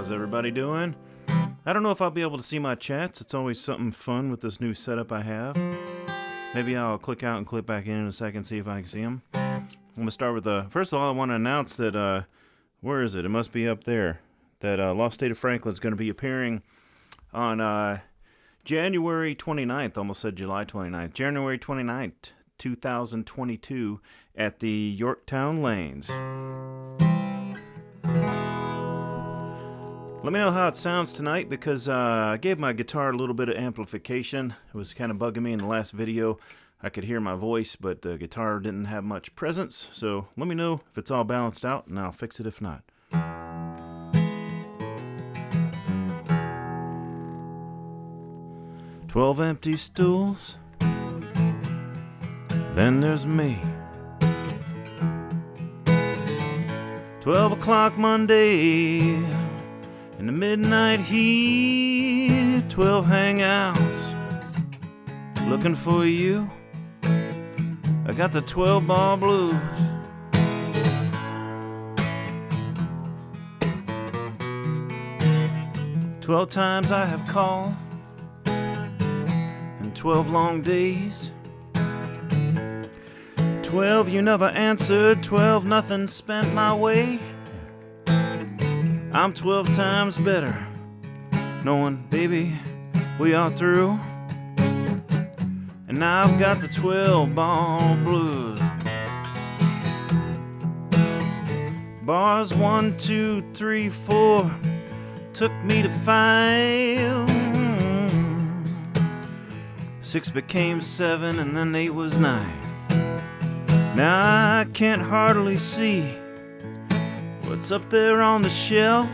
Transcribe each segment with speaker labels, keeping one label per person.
Speaker 1: How's everybody doing? I don't know if I'll be able to see my chats. It's always something fun with this new setup I have. Maybe I'll click out and click back in a second, see if I can see them. I'm going to start with first of all, I want to announce that, where is it? It must be up there. That Lost State of Franklin is going to be appearing on January 29th, almost said July 29th. January 29th, 2022 at the Yorktown Lanes. Let me know how it sounds tonight, because I gave my guitar a little bit of amplification. It was kind of bugging me in the last video. I could hear my voice, but the guitar didn't have much presence. So let me know if it's all balanced out, and I'll fix it if not. "12 empty stools, then there's me. 12 o'clock Monday, in the midnight heat, 12 hangouts, looking for you. I got the 12-bar blues. "12 times I have called, and 12 long days. 12 you never answered, 12 nothing spent my way. I'm 12 times better, knowing, baby, we are through. And now I've got the 12-bar blues. Bars 1, 2, 3, 4 took me to 5. 6 became 7, and then 8 was 9. Now I can't hardly see what's up there on the shelf,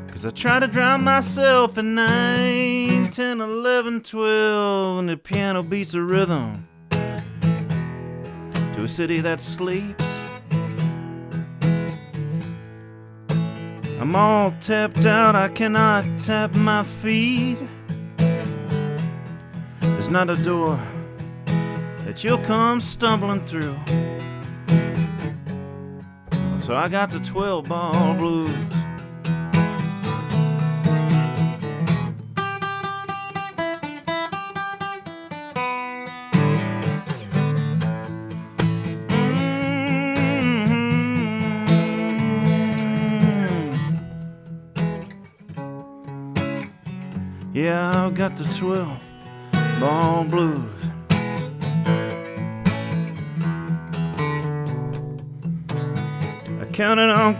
Speaker 1: 'cause I try to drown myself in 9, 10, 11, 12, and the piano beats a rhythm to a city that sleeps. I'm all tapped out, I cannot tap my feet. There's not a door that you'll come stumbling through. So I got the 12-bar blues. Yeah, I've got the 12-bar blues. Counting on,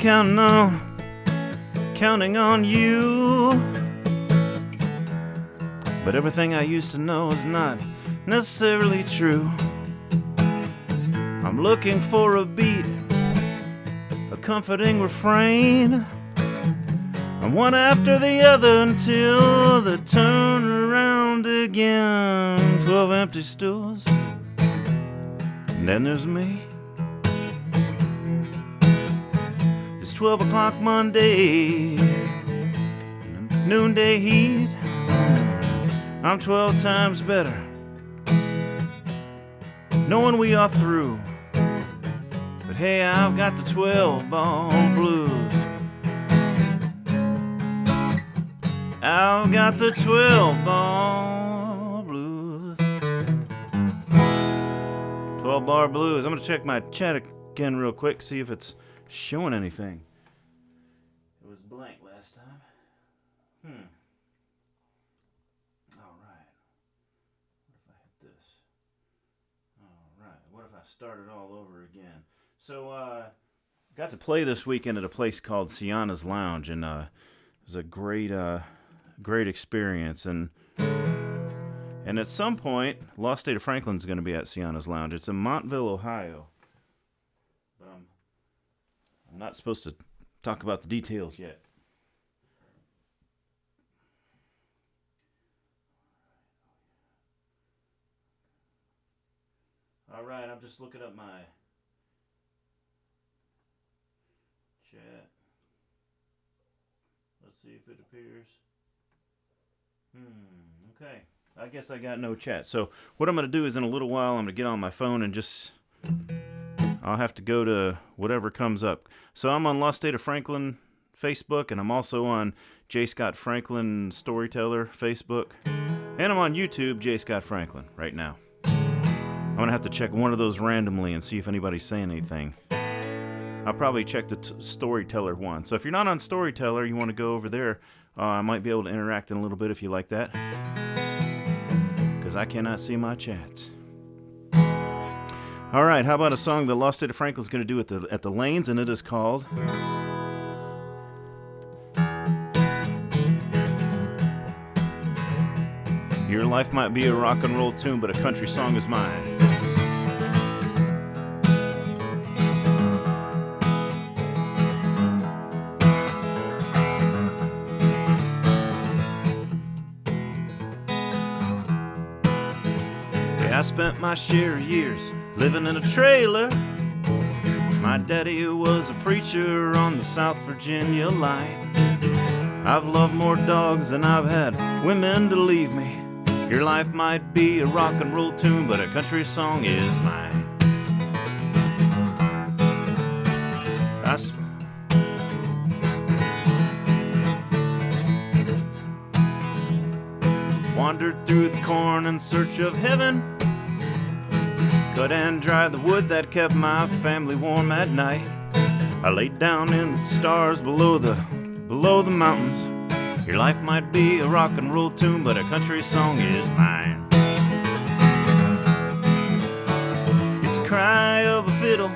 Speaker 1: counting on you. But everything I used to know is not necessarily true. I'm looking for a beat, a comforting refrain. I'm one after the other until they turn around again. 12 empty stools, and then there's me. It's 12 o'clock Monday, noonday heat. I'm 12 times better, knowing we are through. But hey, I've got the 12-bar blues. I've got the 12-bar blues. 12-bar blues. I'm going to check my chat again real quick, see if it's showing anything. It was blank last time. Alright. What if I hit this? Alright. What if I started all over again? So, got to play this weekend at a place called Sienna's Lounge, and it was a great experience. And at some point, Lost State of Franklin is going to be at Sienna's Lounge. It's in Montville, Ohio. I'm not supposed to talk about the details yet. Alright, I'm just looking up my chat. Let's see if it appears. Okay. I guess I got no chat. So what I'm going to do is in a little while I'm going to get on my phone and just... I'll have to go to whatever comes up. So I'm on Lost State of Franklin Facebook, and I'm also on J. Scott Franklin Storyteller Facebook, and I'm on YouTube, J. Scott Franklin, right now. I'm going to have to check one of those randomly and see if anybody's saying anything. I'll probably check the Storyteller one. So if you're not on Storyteller, you want to go over there, I might be able to interact in a little bit if you like that, because I cannot see my chat. All right, how about a song that Lost State of Franklin's going to do at the Lanes, and it is called Your Life Might Be a Rock and Roll Tune, but a Country Song Is Mine. I spent my share of years living in a trailer. My daddy was a preacher on the South Virginia line. I've loved more dogs than I've had women to leave me. Your life might be a rock and roll tune, but a country song is mine. Wandered through the corn in search of heaven. Cut and dry the wood that kept my family warm at night. I laid down in the stars below the mountains. Your life might be a rock and roll tune, but a country song is mine. It's a cry of a fiddle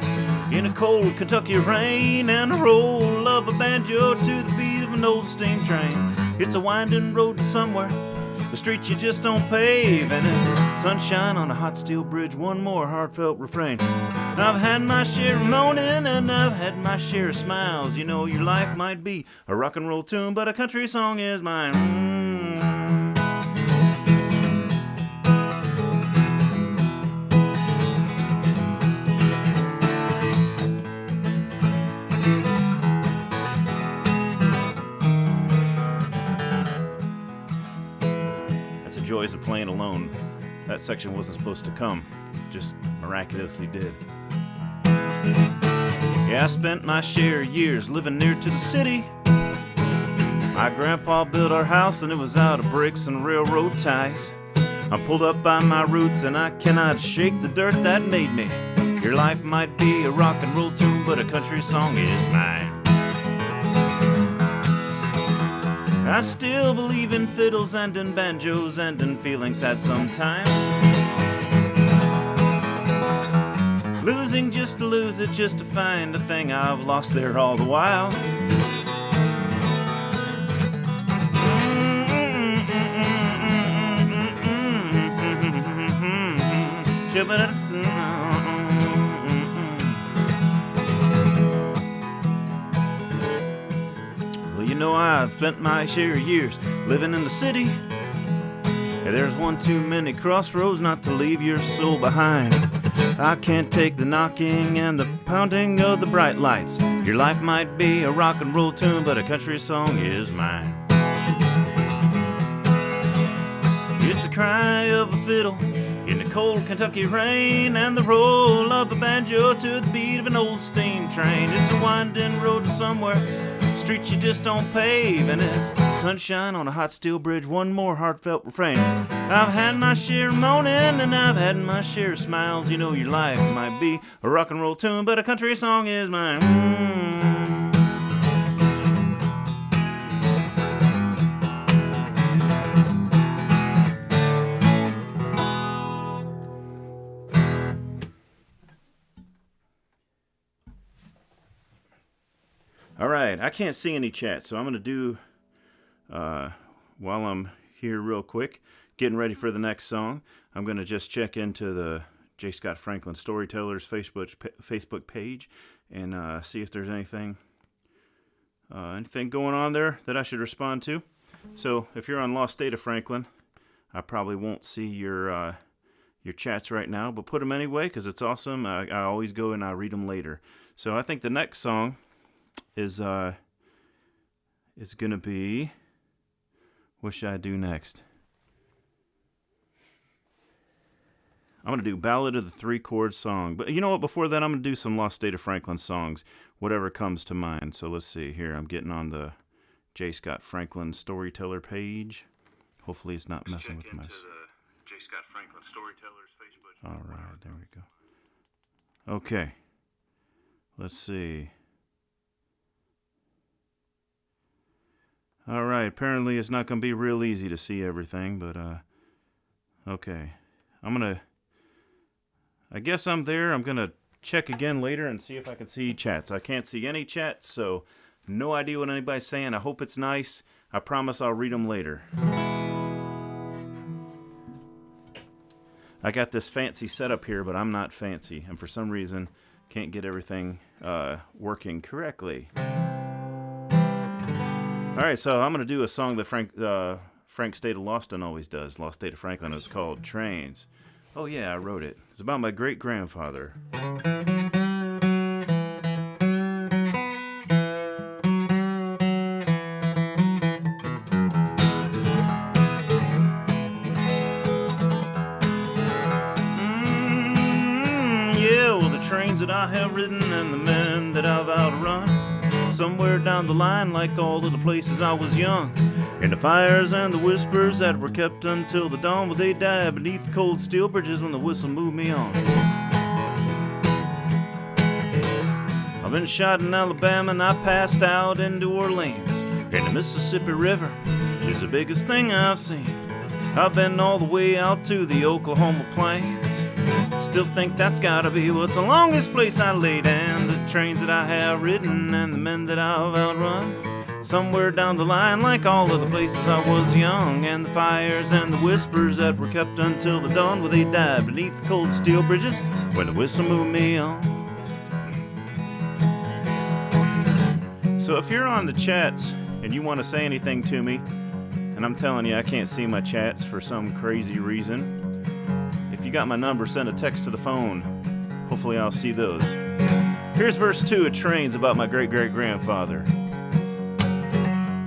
Speaker 1: in a cold Kentucky rain, and a roll of a banjo to the beat of an old steam train. It's a winding road to somewhere, the street you just don't pave, and it's sunshine on a hot steel bridge, one more heartfelt refrain. I've had my share of moaning, and I've had my share of smiles. You know, your life might be a rock and roll tune, but a country song is mine. That's the joys of playing alone. That section wasn't supposed to come, just miraculously did. Yeah, I spent my share of years living near to the city. My grandpa built our house and it was out of bricks and railroad ties. I'm pulled up by my roots and I cannot shake the dirt that made me. Your life might be a rock and roll tune, but a country song is mine. I still believe in fiddles and in banjos and in feeling sad sometimes. Losing just to lose it, just to find a thing I've lost there all the while. Well, you know, I've spent my share of years living in the city. There's one too many crossroads not to leave your soul behind. I can't take the knocking and the pounding of the bright lights. Your life might be a rock and roll tune, but a country song is mine. It's the cry of a fiddle in the cold Kentucky rain, and the roll of a banjo to the beat of an old steam train. It's a winding road to somewhere, street you just don't pave, and it's sunshine on a hot steel bridge, one more heartfelt refrain. I've had my share of moaning and I've had my share of smiles. You know, your life might be a rock and roll tune, but a country song is mine. All right, I can't see any chat, so I'm going to do, while I'm here real quick, getting ready for the next song, I'm going to just check into the J. Scott Franklin Storytellers Facebook page and see if there's anything going on there that I should respond to. So if you're on Lost State of Franklin, I probably won't see your chats right now, but put them anyway because it's awesome. I always go and I read them later. So I think the next song is going to be, what should I do next? I'm going to do Ballad of the Three Chord Song. But you know what? Before that, I'm going to do some Lost State of Franklin songs, whatever comes to mind. So let's see here. I'm getting on the J. Scott Franklin Storyteller page. Hopefully it's not messing with my... J. Scott Franklin Storytellers Facebook. All right, there we go. Okay. Let's see. All right, apparently it's not going to be real easy to see everything, but okay. I guess I'm there. I'm going to check again later and see if I can see chats. I can't see any chats, so no idea what anybody's saying. I hope it's nice. I promise I'll read them later. I got this fancy setup here, but I'm not fancy, and for some reason can't get everything working correctly. All right, so I'm going to do a song that Frank State of Loston always does, Lost State of Franklin. It's called Trains. Oh, yeah, I wrote it. It's about my great-grandfather. Yeah, well, the trains that I have ridden and the men that I've outrun, somewhere down the line, like all of the places I was young, and the fires and the whispers that were kept until the dawn, well, they died beneath the cold steel bridges when the whistle moved me on. I've been shot in Alabama and I passed out in New Orleans, and the Mississippi River is the biggest thing I've seen. I've been all the way out to the Oklahoma plains. Still think that's gotta be what's the longest place I laid, and the trains that I have ridden and the men that I've outrun, somewhere down the line, like all of the places I was young, and the fires and the whispers that were kept until the dawn, well, they died beneath the cold steel bridges when the whistle moved me on. So if you're on the chats and you want to say anything to me, and I'm telling you I can't see my chats for some crazy reason, if you got my number, send a text to the phone. Hopefully I'll see those. Here's verse 2 of Trains about my great-great-grandfather.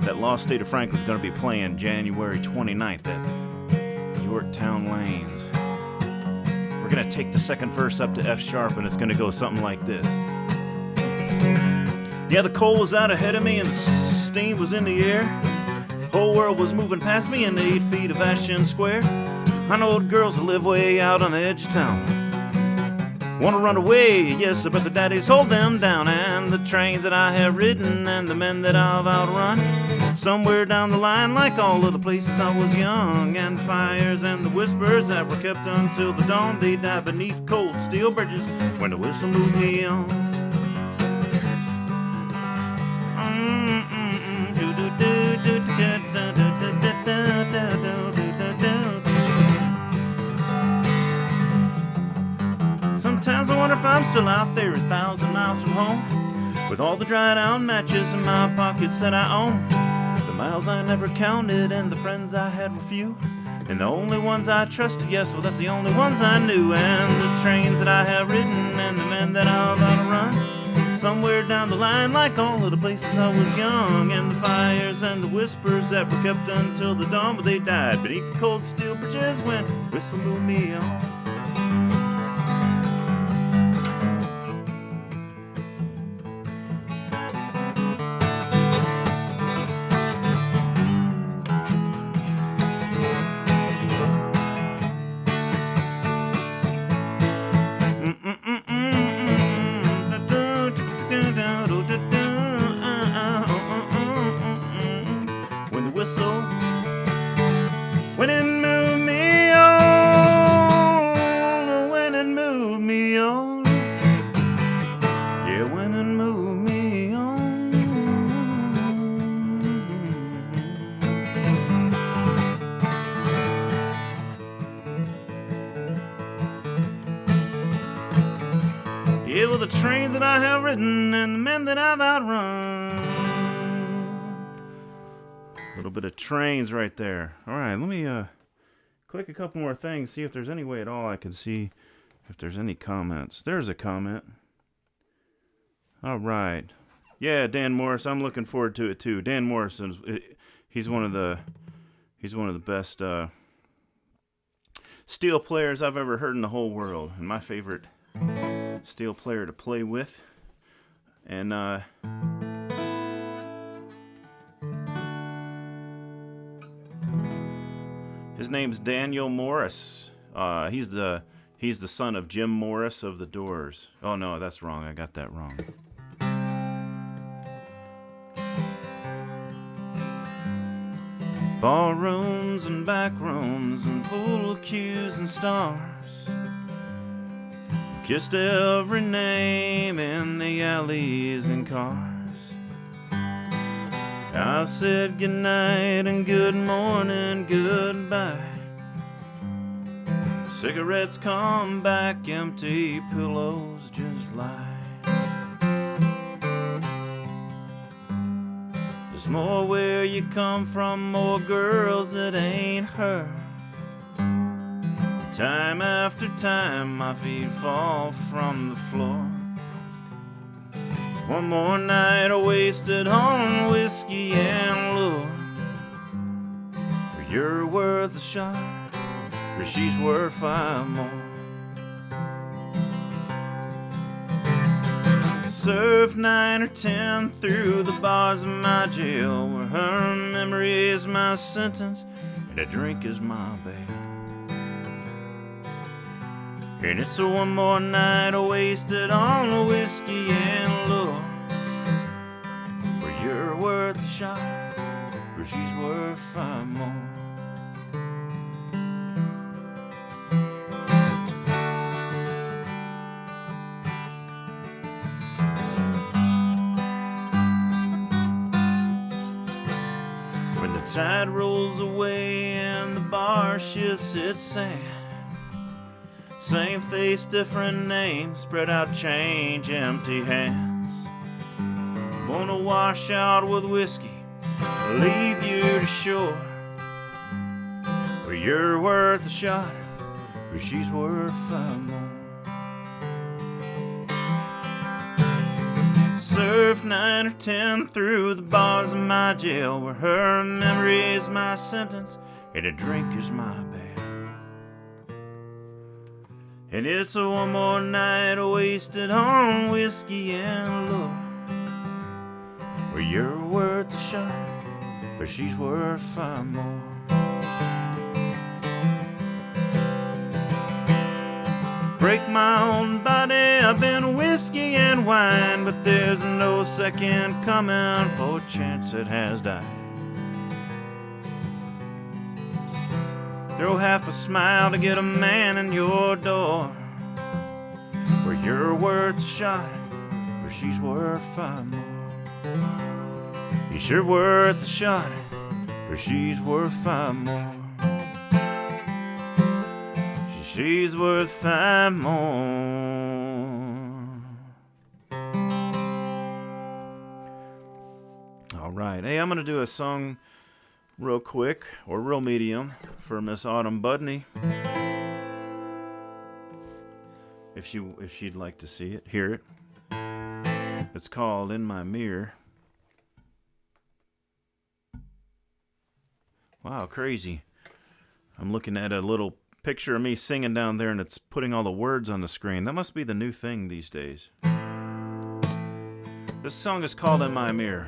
Speaker 1: That Lost State of Franklin's going to be playing January 29th at Yorktown Lanes. We're going to take the second verse up to F sharp, and it's going to go something like this. Yeah, the coal was out ahead of me and the steam was in the air. Whole world was moving past me in the 8 feet of Ashton Square. I know old girls that live way out on the edge of town wanna run away, yes, but the daddies hold them down. And the trains that I have ridden and the men that I've outrun, somewhere down the line, like all of the places I was young, and the fires and the whispers that were kept until the dawn, they died beneath cold steel bridges when the whistle moved me on. Sometimes I wonder if I'm still out there 1,000 miles from home, with all the dried out matches in my pockets that I own. The miles I never counted and the friends I had were few, and the only ones I trusted, yes, well, that's the only ones I knew. And the trains that I have ridden and the men that I've outrun, somewhere down the line, like all of the places I was young, and the fires and the whispers that were kept until the dawn, but they died beneath the cold steel bridges when the whistle moved me on. Yeah, well, the trains that I have ridden and the men that I've outrun. A little bit of Trains right there. All right, let me click a couple more things, see if there's any way at all I can see if there's any comments. There's a comment. All right. Yeah, Dan Morris, I'm looking forward to it too. Dan Morrison, he's one of the best steel players I've ever heard in the whole world, and my favorite steel player to play with. And his name's Daniel Morris. He's the son of Jim Morris of the Doors. Oh no, that's wrong. I got that wrong. Ballrooms and back rooms and pool cues and stars, kissed every name in the alleys and cars. I've said goodnight and good morning, goodbye. Cigarettes come back, empty pillows just lie. There's more where you come from, more girls that ain't her. Time after time my feet fall from the floor. One more night wasted on whiskey and lure. You're worth a shot, or she's worth 5 more. Surf 9 or 10 through the bars of my jail, where her memory is my sentence and a drink is my bail. And it's one more night wasted on whiskey and lure, where you're worth a shot, where she's worth 5 more. When the tide rolls away and the bar shifts its sand, same face, different name, spread out change, empty hands. Wanna wash out with whiskey, leave you to shore, where you're worth a shot, where she's worth 5 more. Surf 9 or 10 through the bars of my jail, where her memory is my sentence and a drink is my bail. And it's one more night wasted on whiskey and lure, where you're worth a shot, but she's worth 5 more. Break my own body, I've been whiskey and wine, but there's no second coming for a chance that has died. Throw half a smile to get a man in your door, where you're worth a shot, where she's worth 5 more. You're sure worth a shot, where she's worth 5 more. She's worth 5 more. All right. Hey, I'm going to do a song real quick, or real medium, for Miss Autumn Budney. If she'd like to see it, hear it. It's called In My Mirror. Wow, crazy. I'm looking at a little picture of me singing down there, and it's putting all the words on the screen. That must be the new thing these days. This song is called In My Mirror.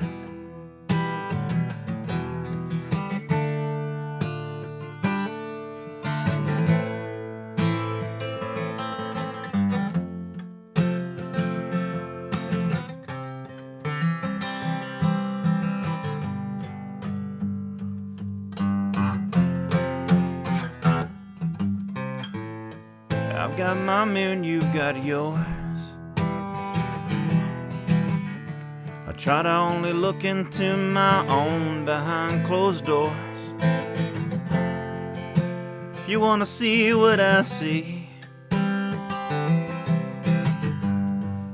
Speaker 1: I've got my mirror and you've got yours. I try to only look into my own behind closed doors. If you want to see what I see,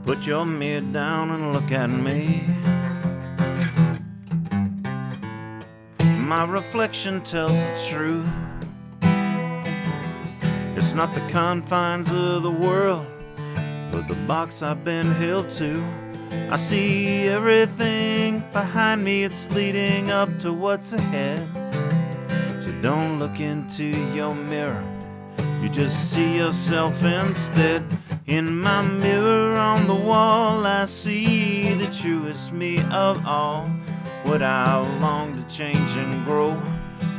Speaker 1: put your mirror down and look at me. My reflection tells the truth. It's not the confines of the world, but the box I've been held to. I see everything behind me, it's leading up to what's ahead. So don't look into your mirror, You just see yourself instead. In my mirror on the wall, I see the truest me of all. What I long to change and grow,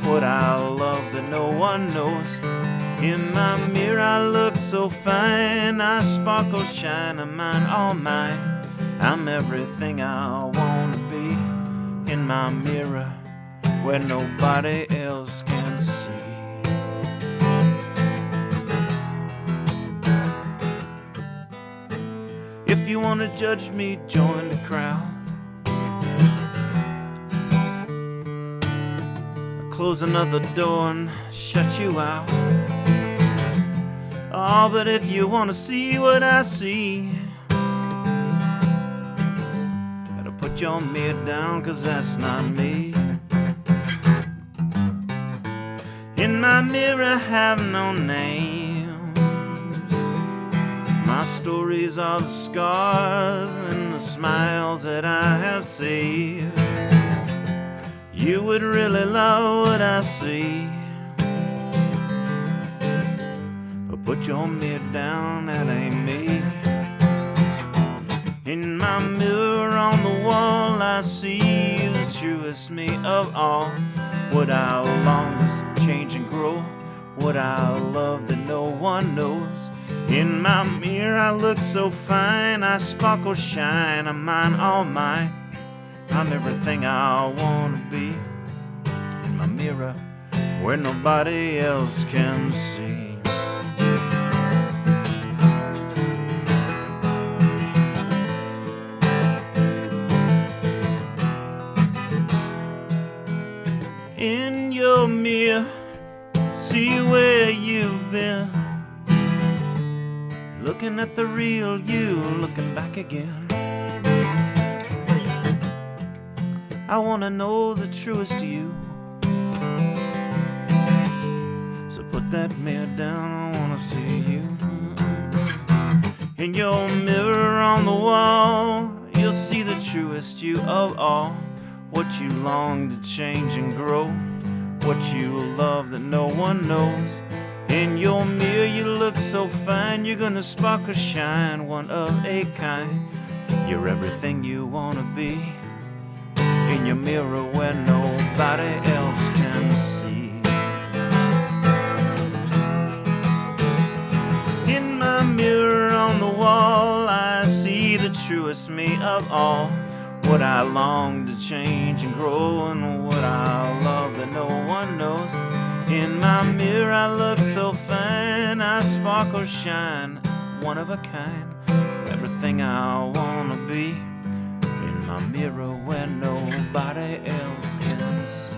Speaker 1: what I love that no one knows. In my mirror I look so fine, I sparkle, shine, I'm mine, all mine. I'm everything I want to be. In my mirror where nobody else can see. If you want to judge me, join the crowd. Close another door and shut you out. Oh, but if you want to see what I see, better put your mirror down, 'cause that's not me. In my mirror I have no names. My stories are the scars and the smiles that I have saved. You would really love what I see, but put your mirror down, that ain't me. In my mirror on the wall I see the truest me of all. What I long to change and grow, what I love that no one knows. In my mirror I look so fine, I sparkle, shine, I'm mine, all mine. I'm everything I want to be. In my mirror where nobody else can see. In your mirror, see where you've been. Looking at the real you, looking back again. I wanna know the truest you. So put that mirror down, I wanna see you. In your mirror on the wall, you'll see the truest you of all. What you long to change and grow, what you love that no one knows. In your mirror you look so fine, you're gonna sparkle, shine, one of a kind. You're everything you wanna be. In your mirror where nobody else can see. In my mirror on the wall I see the truest me of all. What I long to change and grow, and what I love that no one knows. In my mirror I look so fine, I sparkle, shine, one of a kind. Everything I wanna be. In my mirror where nobody else can see.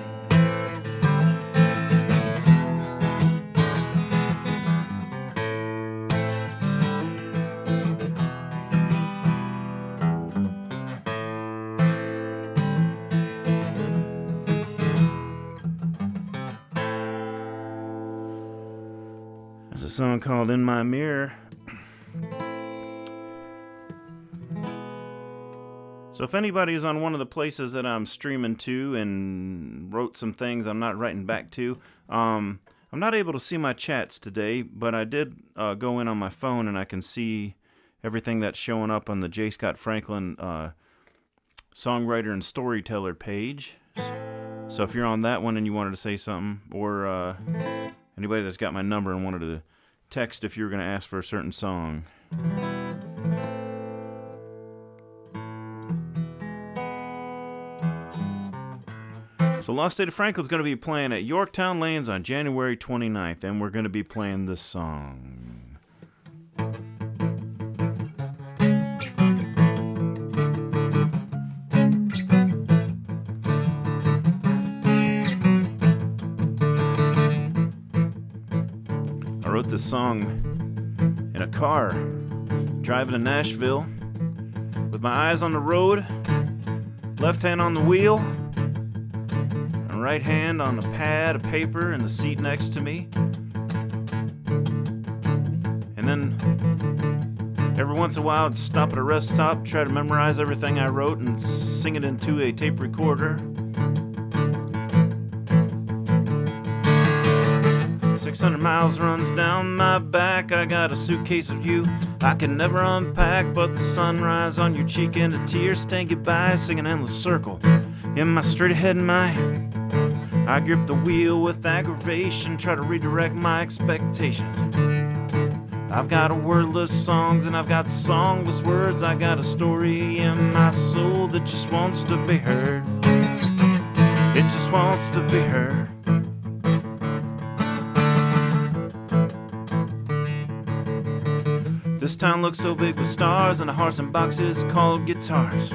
Speaker 1: There's a song called In My Mirror. So if anybody is on one of the places that I'm streaming to and wrote some things I'm not writing back to, I'm not able to see my chats today, but I did go in on my phone and I can see everything that's showing up on the J. Scott Franklin songwriter and storyteller page. So if you're on that one and you wanted to say something, or anybody that's got my number and wanted to text if you were going to ask for a certain song. So Lost State of Franklin's going to be playing at Yorktown Lanes on January 29th, and we're going to be playing this song. I wrote this song in a car, driving to Nashville, with my eyes on the road, left hand on the wheel, and right hand on a pad of paper in the seat next to me. And then every once in a while I'd stop at a rest stop, try to memorize everything I wrote and sing it into a tape recorder. 600 miles runs down my back. I got a suitcase of you I can never unpack, but the sunrise on your cheek and a tear stain goodbye, sing an endless circle in my straight ahead mind. I grip the wheel with aggravation, try to redirect my expectations. I've got a wordless songs and I've got songless words. I got a story in my soul that just wants to be heard. It just wants to be heard. This town looks so big with stars and a hearts and boxes called guitars.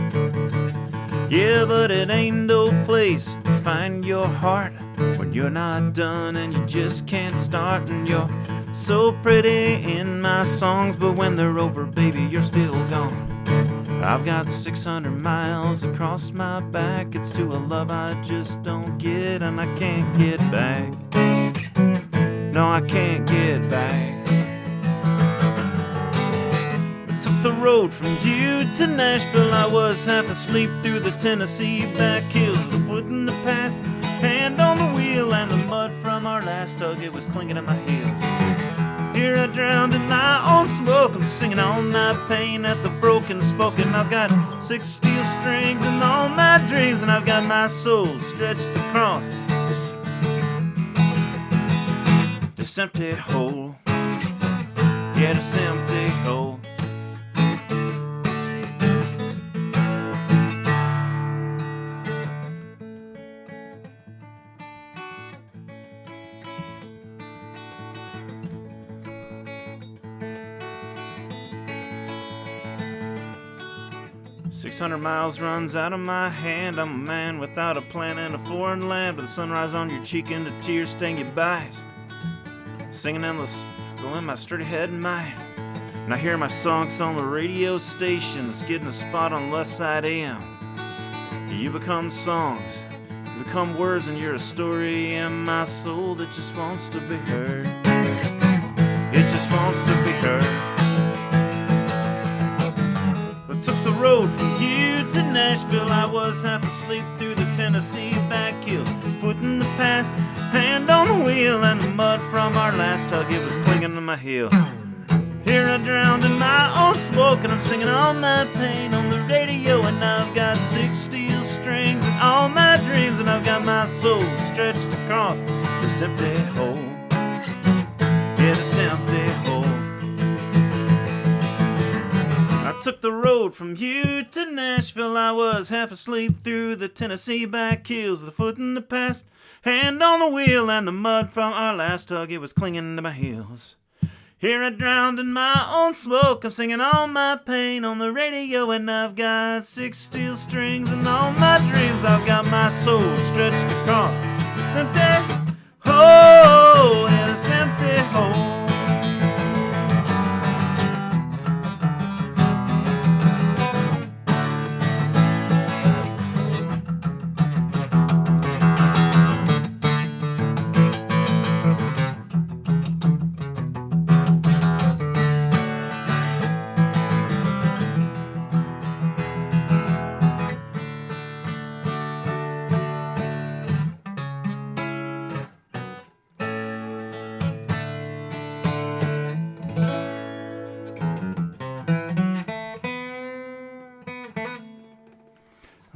Speaker 1: Yeah, but it ain't no place to find your heart when you're not done and you just can't start. And you're so pretty in my songs, but when they're over, baby, you're still gone. I've got 600 miles across my back. It's to a love I just don't get, and I can't get back. No, I can't get back. The road from you to Nashville, I was half asleep through the Tennessee back hills, the foot in the past, hand on the wheel, and the mud from our last hug, it was clinging at my heels. Here I drowned in my own smoke, I'm singing all my pain at the broken spoken. I've got 6 steel strings and all my dreams, and I've got my soul stretched across this empty hole. Yeah, this empty hole. "600 miles runs out of my hand. I'm a man without a plan in a foreign land, but the sunrise on your cheek and the tears stain your goodbyes. Singing endless, in my sturdy head and mind. And I hear my songs on the radio stations, getting a spot on Left Side AM. You become songs, you become words, and you're a story in my soul that just wants to be heard. It just wants to be heard. Road from you to Nashville, I was half asleep through the Tennessee back hills, foot in the past, hand on the wheel, and the mud from our last hug, it was clinging to my heel. Here I drowned in my own smoke, and I'm singing all my pain on the radio, and I've got 6 steel strings and all my dreams, and I've got my soul stretched across this empty hole. Yeah, this empty hole. I took the road from you to Nashville, I was half asleep through the Tennessee back hills, the foot in the past, hand on the wheel, and the mud from our last hug, it was clinging to my heels. Here I drowned in my own smoke, I'm singing all my pain on the radio, and I've got 6 steel strings and all my dreams, I've got my soul stretched across this empty hole, yeah, this empty hole.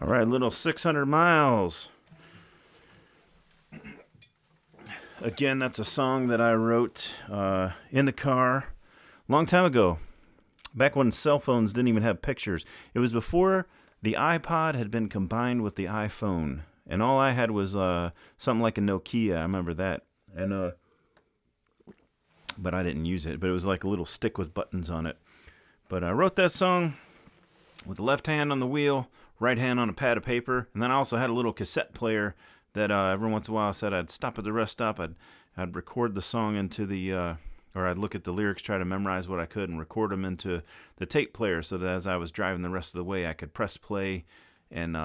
Speaker 1: All right, little 600 miles. Again, that's a song that I wrote in the car a long time ago, back when cell phones didn't even have pictures. It was before the iPod had been combined with the iPhone, and all I had was something like a Nokia. I remember that, and but I didn't use it. But it was like a little stick with buttons on it. But I wrote that song with the left hand on the wheel, right hand on a pad of paper, and then I also had a little cassette player that every once in a while I said I'd stop at the rest stop, I'd record the song into the, or I'd look at the lyrics, try to memorize what I could, and record them into the tape player so that as I was driving the rest of the way, I could press play and,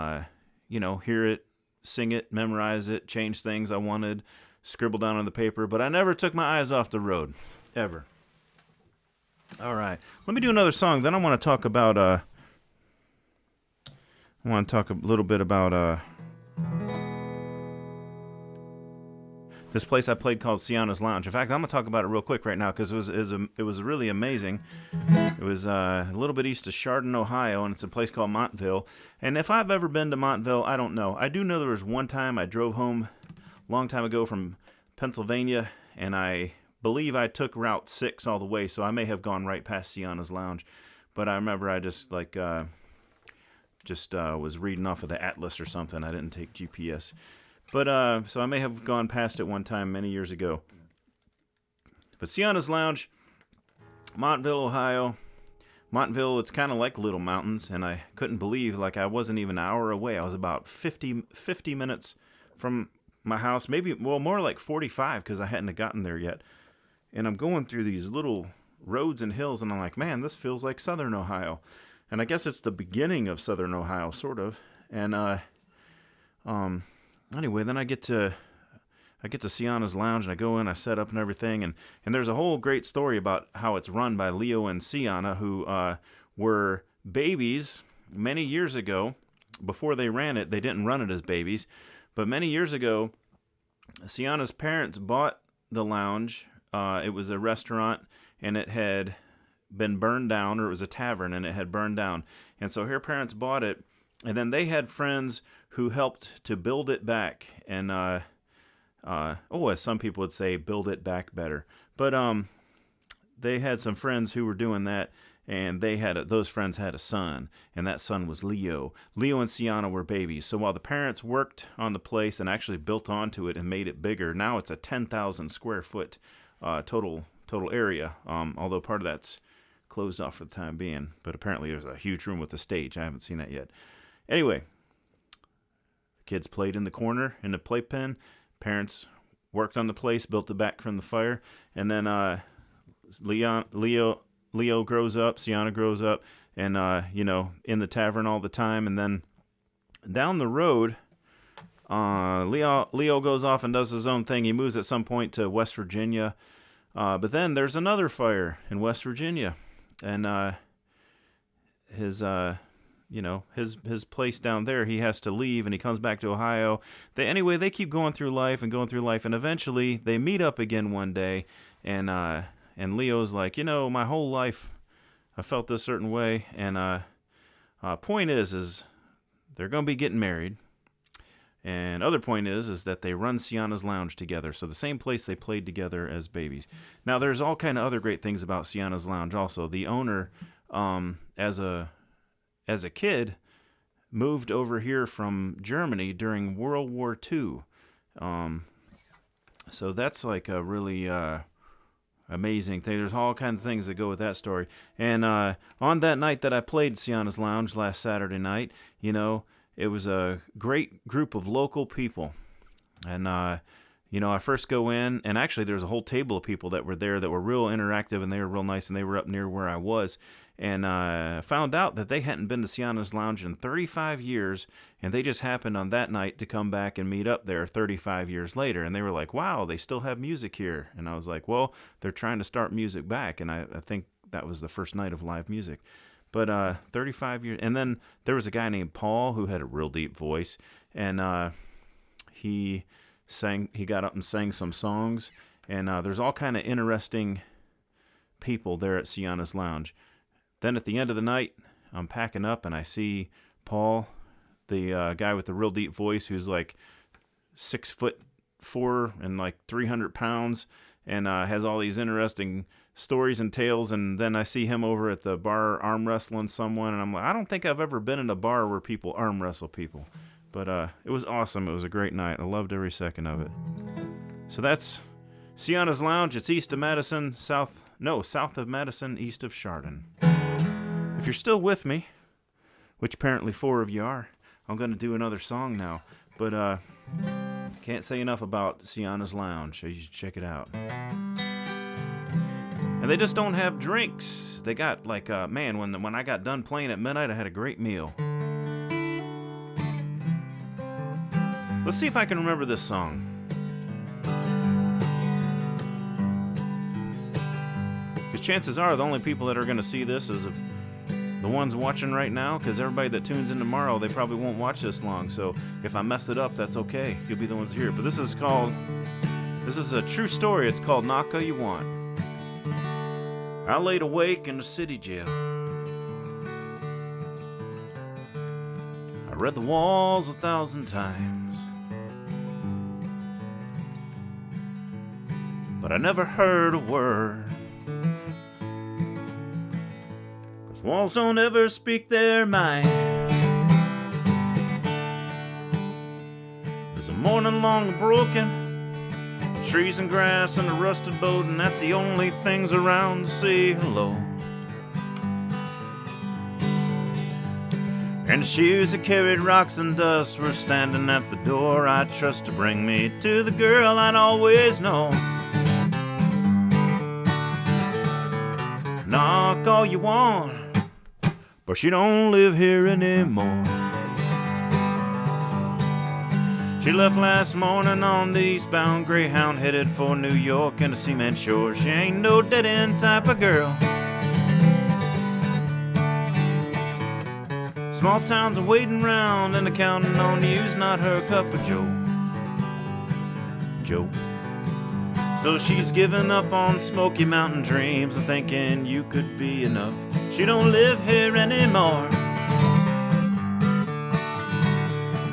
Speaker 1: hear it, sing it, memorize it, change things I wanted, scribble down on the paper, but I never took my eyes off the road, ever. All right, let me do another song, then I want to talk about, a little bit about This place I played called Sienna's Lounge. In fact, I'm gonna talk about it real quick right now because it was really amazing. It was a little bit east of Chardon, Ohio, and it's a place called Montville. And if I've ever been to Montville, I don't know. I do know there was one time I drove home a long time ago from Pennsylvania, and I believe I took Route 6 all the way, so I may have gone right past Sienna's Lounge. But I remember I just was reading off of the Atlas or something. I didn't take GPS. But, so I may have gone past it one time many years ago. But Sienna's Lounge, Montville, Ohio. Montville, it's kind of like Little Mountains, and I couldn't believe, like, I wasn't even an hour away. I was about 50 minutes from my house, maybe, well, more like 45, because I hadn't gotten there yet. And I'm going through these little roads and hills, and I'm like, man, this feels like Southern Ohio. And I guess it's the beginning of Southern Ohio, sort of. And, anyway, then I get to Sienna's Lounge, and I go in, I set up and everything, and there's a whole great story about how it's run by Leo and Sienna, who were babies many years ago. Before they ran it, they didn't run it as babies, but many years ago, Sienna's parents bought the lounge. It was a restaurant, and it had been burned down, or it was a tavern, and it had burned down, and so her parents bought it, and then they had friends who helped to build it back, and as some people would say, build it back better. But they had some friends who were doing that, and those friends had a son, and that son was Leo. Leo and Sienna were babies. So while the parents worked on the place and actually built onto it and made it bigger, now it's a 10,000 square foot total area. Although part of that's closed off for the time being, but apparently there's a huge room with a stage. I haven't seen that yet. Anyway, kids played in the corner in the playpen. Parents worked on the place, built it back from the fire, and then Leo grows up, Sienna grows up, and in the tavern all the time. And then down the road, Leo goes off and does his own thing. He moves at some point to West Virginia, but then there's another fire in West Virginia, and his place down there, he has to leave, and he comes back to Ohio. They keep going through life, and eventually they meet up again one day, and Leo's like, my whole life I felt this certain way, and point is they're going to be getting married, and other point is that they run Sienna's Lounge together, so the same place they played together as babies. Now, there's all kind of other great things about Sienna's Lounge also. The owner, as a kid, moved over here from Germany during World War II. So that's like a really amazing thing. There's all kinds of things that go with that story. And on that night that I played Sienna's Lounge last Saturday night, it was a great group of local people. And, I first go in, and actually there's a whole table of people that were there that were real interactive, and they were real nice, and they were up near where I was. And I found out that they hadn't been to Sienna's Lounge in 35 years, and they just happened on that night to come back and meet up there 35 years later. And they were like, wow, they still have music here. And I was like, well, they're trying to start music back, and I think that was the first night of live music. But 35 years. And then there was a guy named Paul who had a real deep voice, and he got up and sang some songs, and there's all kind of interesting people there at Sienna's Lounge. Then at the end of the night, I'm packing up, and I see Paul, the guy with the real deep voice, who's like 6'4" and like 300 pounds, and has all these interesting stories and tales. And then I see him over at the bar arm wrestling someone, and I'm like, I don't think I've ever been in a bar where people arm wrestle people. But it was awesome. It was a great night. I loved every second of it. So that's Sienna's Lounge. It's east of Madison, south of Madison, east of Chardon. If you're still with me, which apparently 4 of you are, I'm going to do another song now. But can't say enough about Sienna's Lounge, so you should check it out. And they just don't have drinks. They got like, when I got done playing at midnight, I had a great meal. Let's see if I can remember this song. Because chances are the only people that are going to see this is the ones watching right now, because everybody that tunes in tomorrow, they probably won't watch this long. So if I mess it up, that's okay. You'll be the ones here. But this is called This is a true story. It's called Naca You Want. I laid awake in the city jail. I read the walls 1,000 times, but I never heard a word. 'Cause walls don't ever speak their mind. There's a morning along the broken, trees and grass and a rusted boat, and that's the only things around to say hello. And the shoes that carried rocks and dust were standing at the door I'd trust to bring me to the girl I'd always know. Knock all you want, but she don't live here anymore. She left last morning on the eastbound Greyhound, headed for New York and the cement shore. She ain't no dead-end type of girl. Small towns are waiting round and counting on you's not her cup of Joe. So she's given up on Smoky Mountain dreams and thinking you could be enough. She don't live here anymore.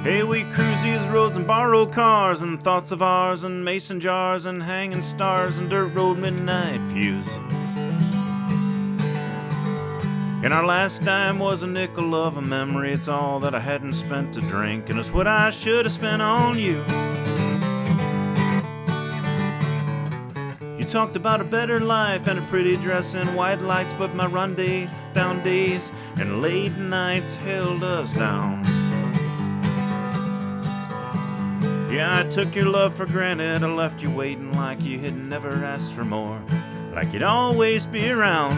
Speaker 1: Hey, we cruise these roads and borrow cars and thoughts of ours and mason jars and hanging stars and dirt road midnight views. And our last dime was a nickel of a memory. It's all that I hadn't spent to drink, and it's what I should have spent on you. You talked about a better life and a pretty dress and white lights, but my run-down days and late nights held us down. Yeah, I took your love for granted. I left you waiting like you had never asked for more, like you'd always be around.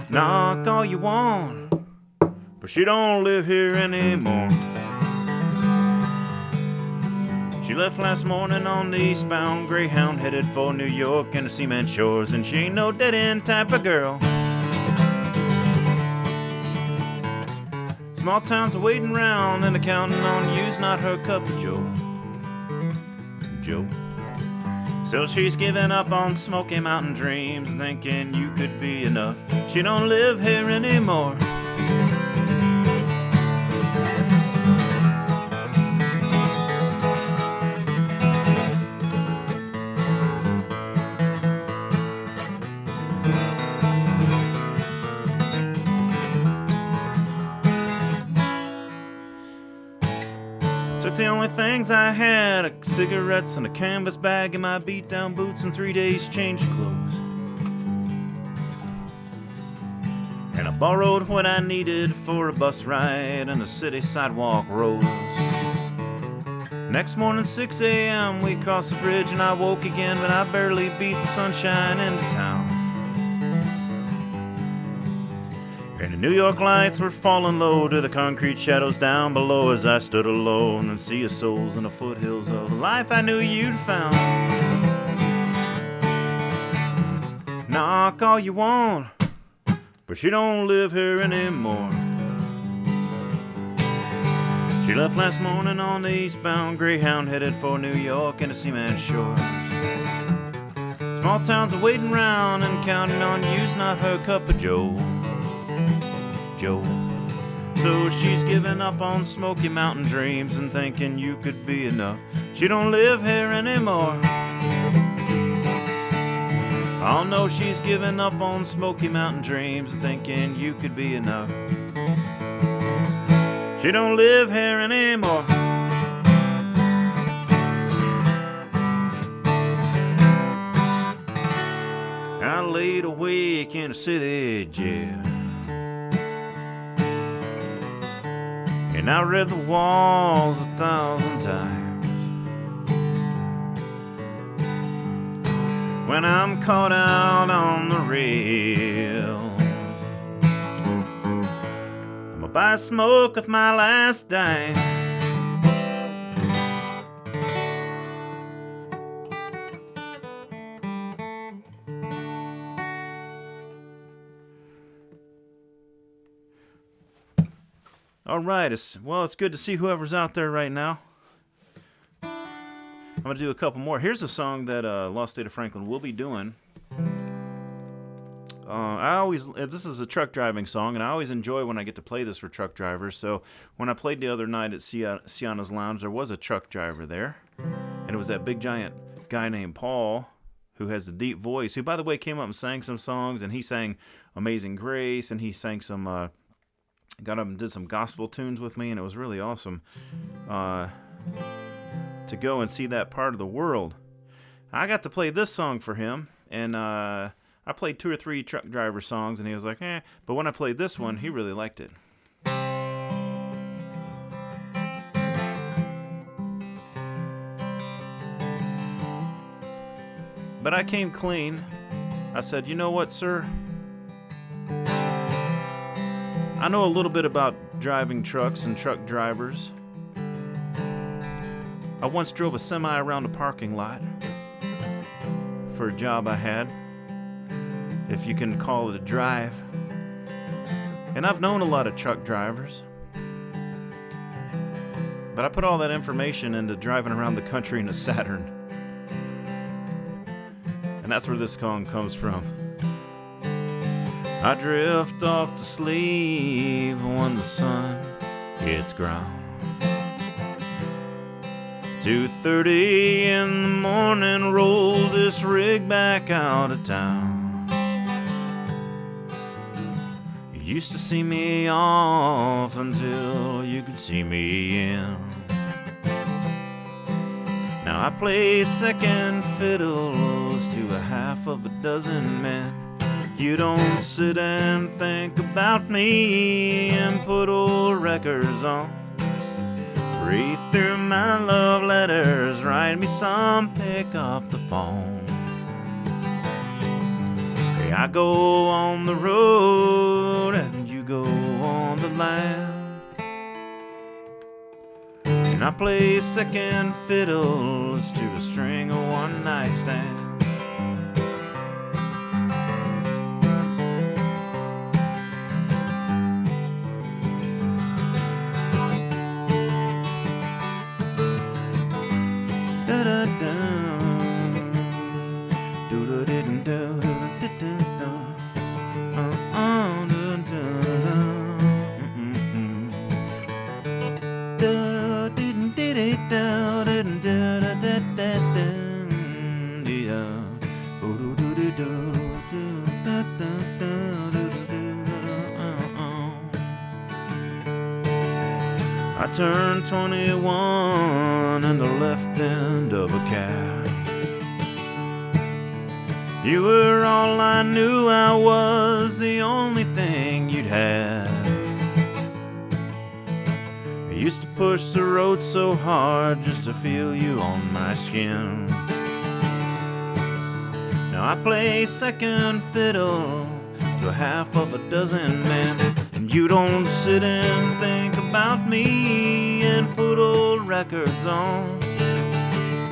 Speaker 1: Knock all you want, but she don't live here anymore. She left last morning on the eastbound Greyhound, headed for New York and the cement shores, and she ain't no dead-end type of girl. Small towns are waiting round and counting on you's not her cup of Joe. So she's given up on Smoky Mountain dreams, thinking you could be enough. She don't live here anymore. Took the only things I had, cigarettes and a canvas bag and my beat-down boots and 3 days' change of clothes. And I borrowed what I needed for a bus ride and the city sidewalk rose. Next morning, 6 a.m., we crossed the bridge and I woke again, but I barely beat the sunshine into town. And the New York lights were falling low to the concrete shadows down below as I stood alone and sea of souls in the foothills of the life I knew you'd found. Knock all you want, but she don't live here anymore. She left last morning on the eastbound Greyhound, headed for New York and the cement shores. Small towns are waiting round and counting on you's not her cup of Joe. So she's given up on Smoky Mountain dreams and thinking you could be enough. She don't live here anymore. Oh no, she's given up on Smoky Mountain dreams and thinking you could be enough. She don't live here anymore. I laid awake in a city jail, and I read the walls 1,000 times. When I'm caught out on the rails, I'ma buy smoke with my last dime. All right, it's good to see whoever's out there right now. I'm going to do a couple more. Here's a song that Lost State of Franklin will be doing. This is a truck driving song, and I always enjoy when I get to play this for truck drivers. So when I played the other night at Sienna's Lounge, there was a truck driver there, and it was that big giant guy named Paul, who has a deep voice, who, by the way, came up and sang some songs, and he sang Amazing Grace, and he sang some, got up and did some gospel tunes with me, and it was really awesome to go and see that part of the world. I got to play this song for him, and I played 2 or 3 truck driver songs, and he was like, but when I played this one, he really liked it. But I came clean. I said, you know what, sir? I know a little bit about driving trucks and truck drivers. I once drove a semi around a parking lot for a job I had, if you can call it a drive. And I've known a lot of truck drivers, but I put all that information into driving around the country in a Saturn. And that's where this song comes from. I drift off to sleep when the sun hits ground. 2:30 in the morning, roll this rig back out of town. You used to see me off until you could see me in. Now I play second fiddles to a half of a dozen men. You don't sit and think about me and put old records on. Read through my love letters, write me some, pick up the phone. Hey, I go on the road and you go on the land. And I play second fiddles to a string of one-night stands. I turned 21 in the left end of a cab. You were all I knew, I was the only thing you'd had. I used to push the road so hard just to feel you on my skin. Now I play second fiddle to a half of a dozen men. And you don't sit and think about me and put old records on.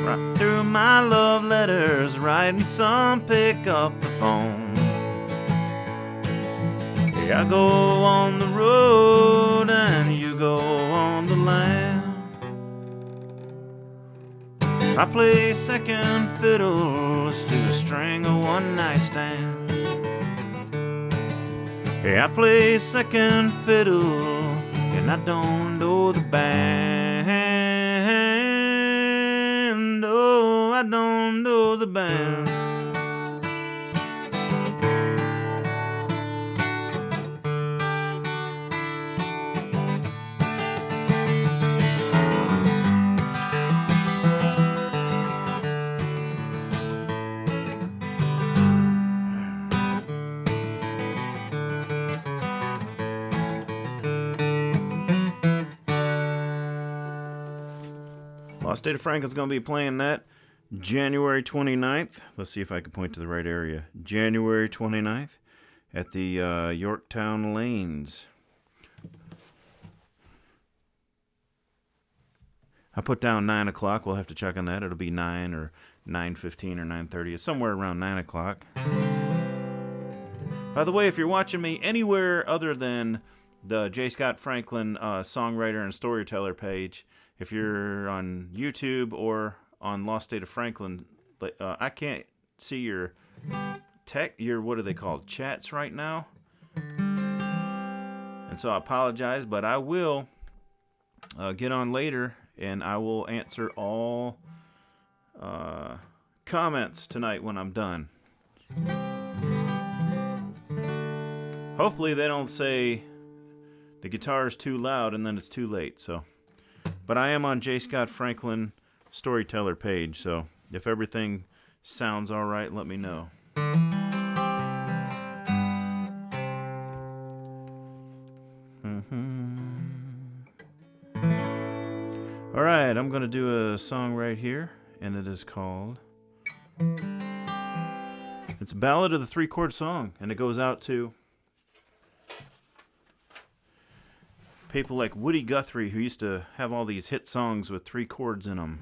Speaker 1: Right through my love letters, write me some, pick up the phone. Yeah, I go on the road and you go on the land. I play second fiddles to a string of one-night stands. Yeah, I play second fiddle and I don't know the band. Oh, I don't know the band. Lost State of Franklin's going to be playing that January 29th. Let's see if I can point to the right area. January 29th at the Yorktown Lanes. I put down 9 o'clock. We'll have to check on that. It'll be 9 or 9:15 or 9:30. It's somewhere around 9 o'clock. By the way, if you're watching me anywhere other than the J. Scott Franklin songwriter and storyteller page, if you're on YouTube or on Lost State of Franklin. But I can't see your what are they called, chats right now. And so I apologize, but I will get on later and I will answer all comments tonight when I'm done. Hopefully they don't say the guitar is too loud and then it's too late. So, but I am on J. Scott Franklin Storyteller page, so if everything sounds all right, let me know. All right, I'm going to do a song right here, and it is called... It's Ballad of the 3-Chord Song, and it goes out to people like Woody Guthrie, who used to have all these hit songs with 3 chords in them.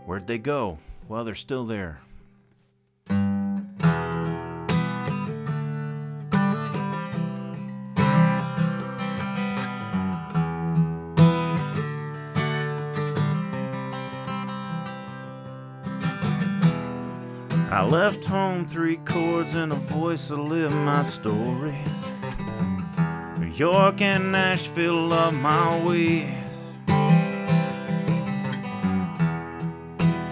Speaker 1: Where'd they go? Well, they're still there. I left home 3 chords and a voice to live my story. New York and Nashville love my ways.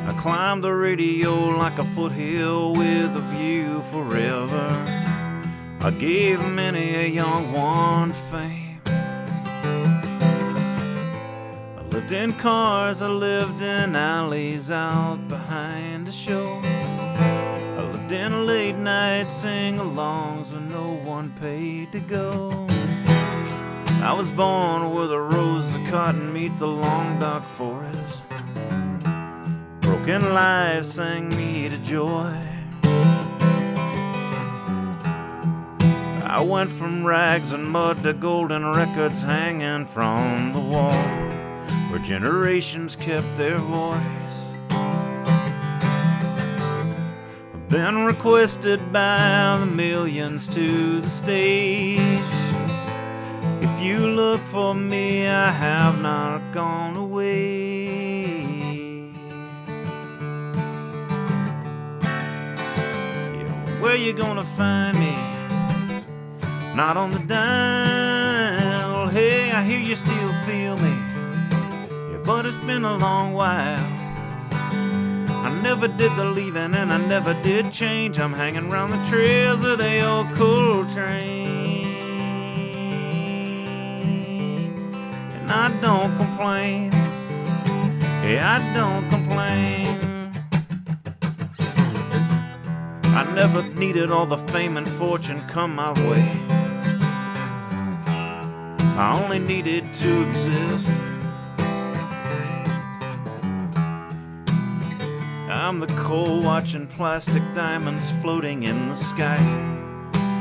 Speaker 1: I climbed the radio like a foothill with a view forever. I gave many a young one fame. I lived in cars, I lived in alleys out behind the show. In late night sing-alongs when no one paid to go. I was born where the rows of cotton meet the long dark forest. Broken lives sang me to joy. I went from rags and mud to golden records hanging from the wall, where generations kept their voice. Been requested by the millions to the stage. If you look for me, I have not gone away. Yeah, where you gonna find me? Not on the dial. Hey, I hear you still feel me. Yeah, but it's been a long while. I never did the leaving and I never did change. I'm hanging around the trails of the old coal trains. And I don't complain. Yeah, I don't complain. I never needed all the fame and fortune come my way. I only needed to exist. I'm the coal watching plastic diamonds floating in the sky.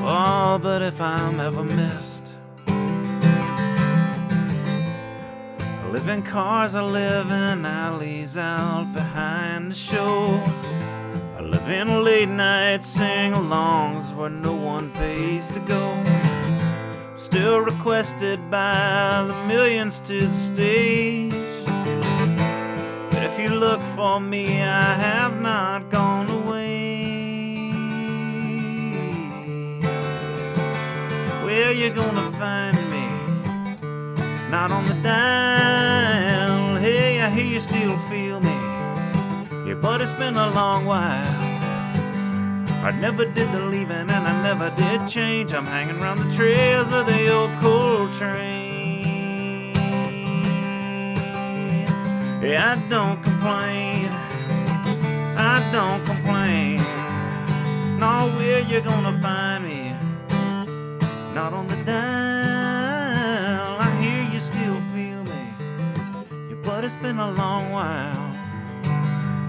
Speaker 1: Oh, but if I'm ever missed, I live in cars, I live in alleys out behind the show. I live in late night sing-alongs where no one pays to go. Still requested by the millions to the stage. If you look for me, I have not gone away. Where you gonna find me? Not on the dial. Hey, I hear you still feel me. Yeah, but it's been a long while. I never did the leaving and I never did change. I'm hanging around the trails of the old coal train. Yeah, I don't complain. I don't complain. No, where you gonna find me? Not on the dial. I hear you still feel me. Yeah, but it's been a long while.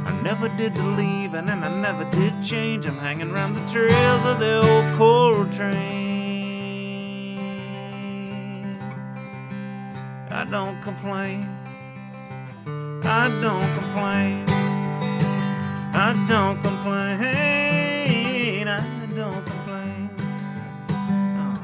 Speaker 1: I never did the leaving and I never did change. I'm hanging around the trails of the old coal train. I don't complain. I don't complain. I don't complain. I don't complain. Oh.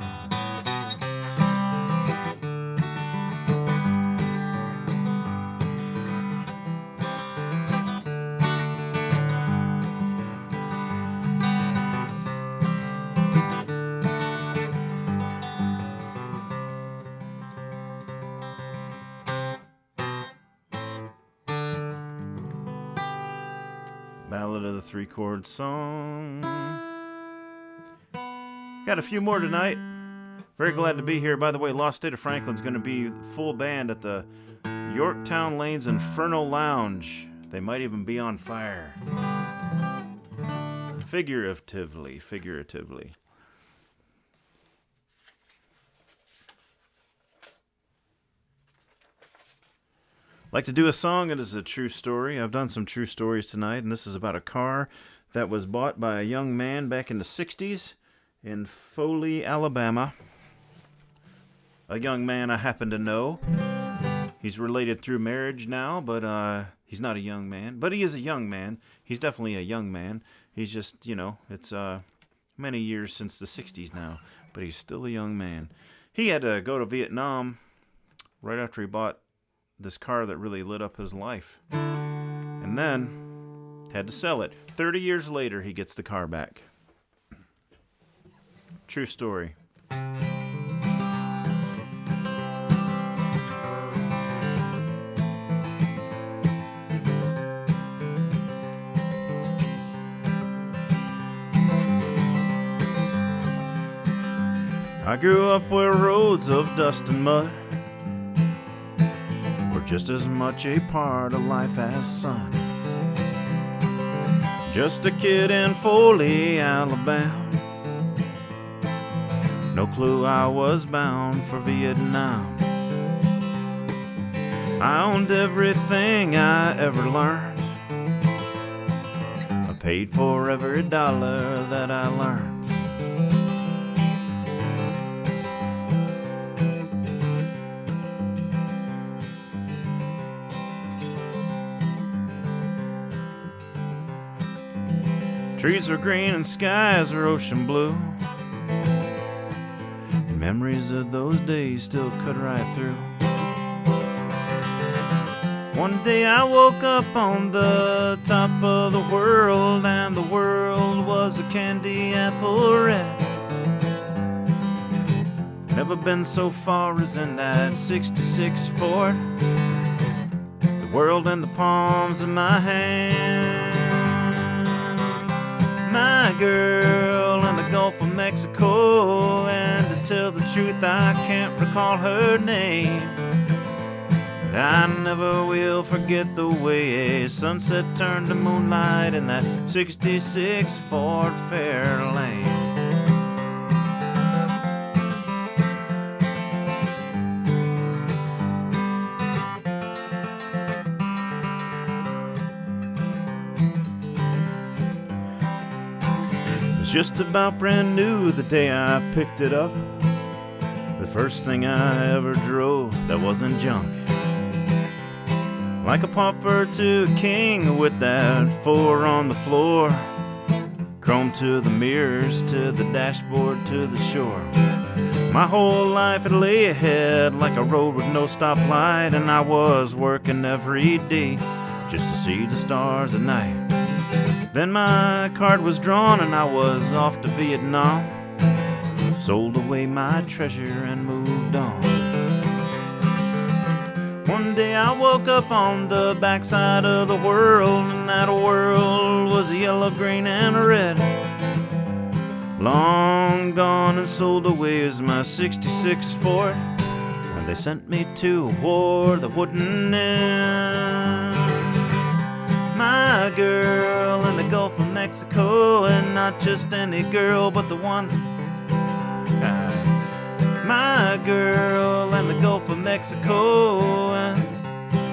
Speaker 1: Ballad of the Three-Chord Song. Got a few more tonight. Very glad to be here. By the way, Lost State of Franklin's going to be full band at the Yorktown Lanes Inferno Lounge. They might even be on fire. Figuratively. Like to do a song that is a true story. I've done some true stories tonight, and this is about a car that was bought by a young man back in the 60s in Foley, Alabama. A young man I happen to know. He's related through marriage now, but he's not a young man. But he is a young man. He's definitely a young man. He's just, it's many years since the 60s now, but he's still a young man. He had to go to Vietnam right after he bought this car that really lit up his life. And then had to sell it. 30 years later, he gets the car back. True story. I grew up where roads of dust and mud were just as much a part of life as sun. Just a kid in Foley, Alabama. No clue I was bound for Vietnam. I owned everything I ever learned. I paid for every dollar that I learned. Trees were green and skies were ocean blue. Memories of those days still cut right through. One day I woke up on the top of the world, and the world was a candy apple red. Never been so far as in that 66 Ford. The world in the palms of my hands. My girl in the Gulf of Mexico, and to tell the truth I can't recall her name. But I never will forget the way a sunset turned to moonlight in that 66 Ford Fairlane. Just about brand new the day I picked it up. The first thing I ever drove that wasn't junk. Like a pauper to a king with that 4 on the floor. Chrome to the mirrors, to the dashboard, to the shore. My whole life it lay ahead like a road with no stoplight, and I was working every day just to see the stars at night. Then my card was drawn and I was off to Vietnam. Sold away my treasure and moved on. One day I woke up on the backside of the world, and that world was a yellow, green, and red. Long gone and sold away is my 66 Ford. When they sent me to a war that wouldn't end. My girl in the Gulf of Mexico, and not just any girl, but the one. My girl in the Gulf of Mexico, and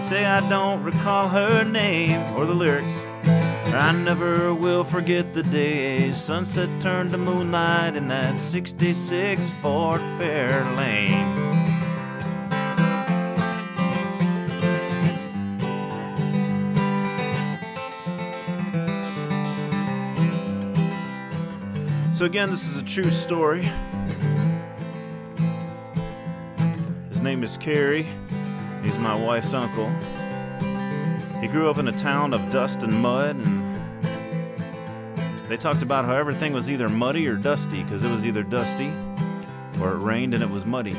Speaker 1: say I don't recall her name or the lyrics. I never will forget the day sunset turned to moonlight in that 66 Ford Fairlane. So again, this is a true story. His name is Kerry. He's my wife's uncle. He grew up in a town of dust and mud, and they talked about how everything was either muddy or dusty, because it was either dusty or it rained and it was muddy.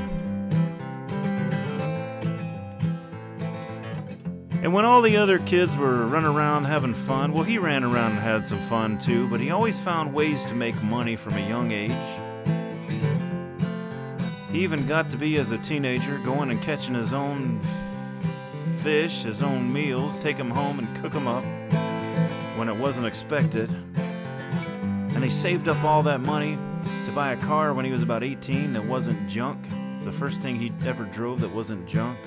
Speaker 1: And when all the other kids were running around having fun, well, he ran around and had some fun too, but he always found ways to make money from a young age. He even got to be, as a teenager, going and catching his own fish, his own meals, take them home and cook them up when it wasn't expected. And he saved up all that money to buy a car when he was about 18 that wasn't junk. It was the first thing he ever drove that wasn't junk.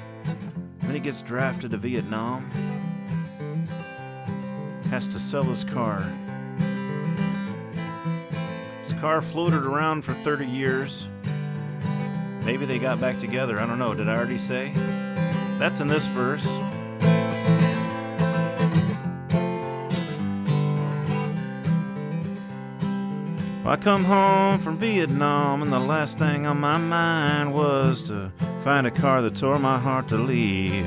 Speaker 1: Then he gets drafted to Vietnam. Has to sell his car. His car floated around for 30 years. Maybe they got back together. I don't know. Did I already say? That's in this verse. I come home from Vietnam, and the last thing on my mind was to find a car that tore my heart to leave.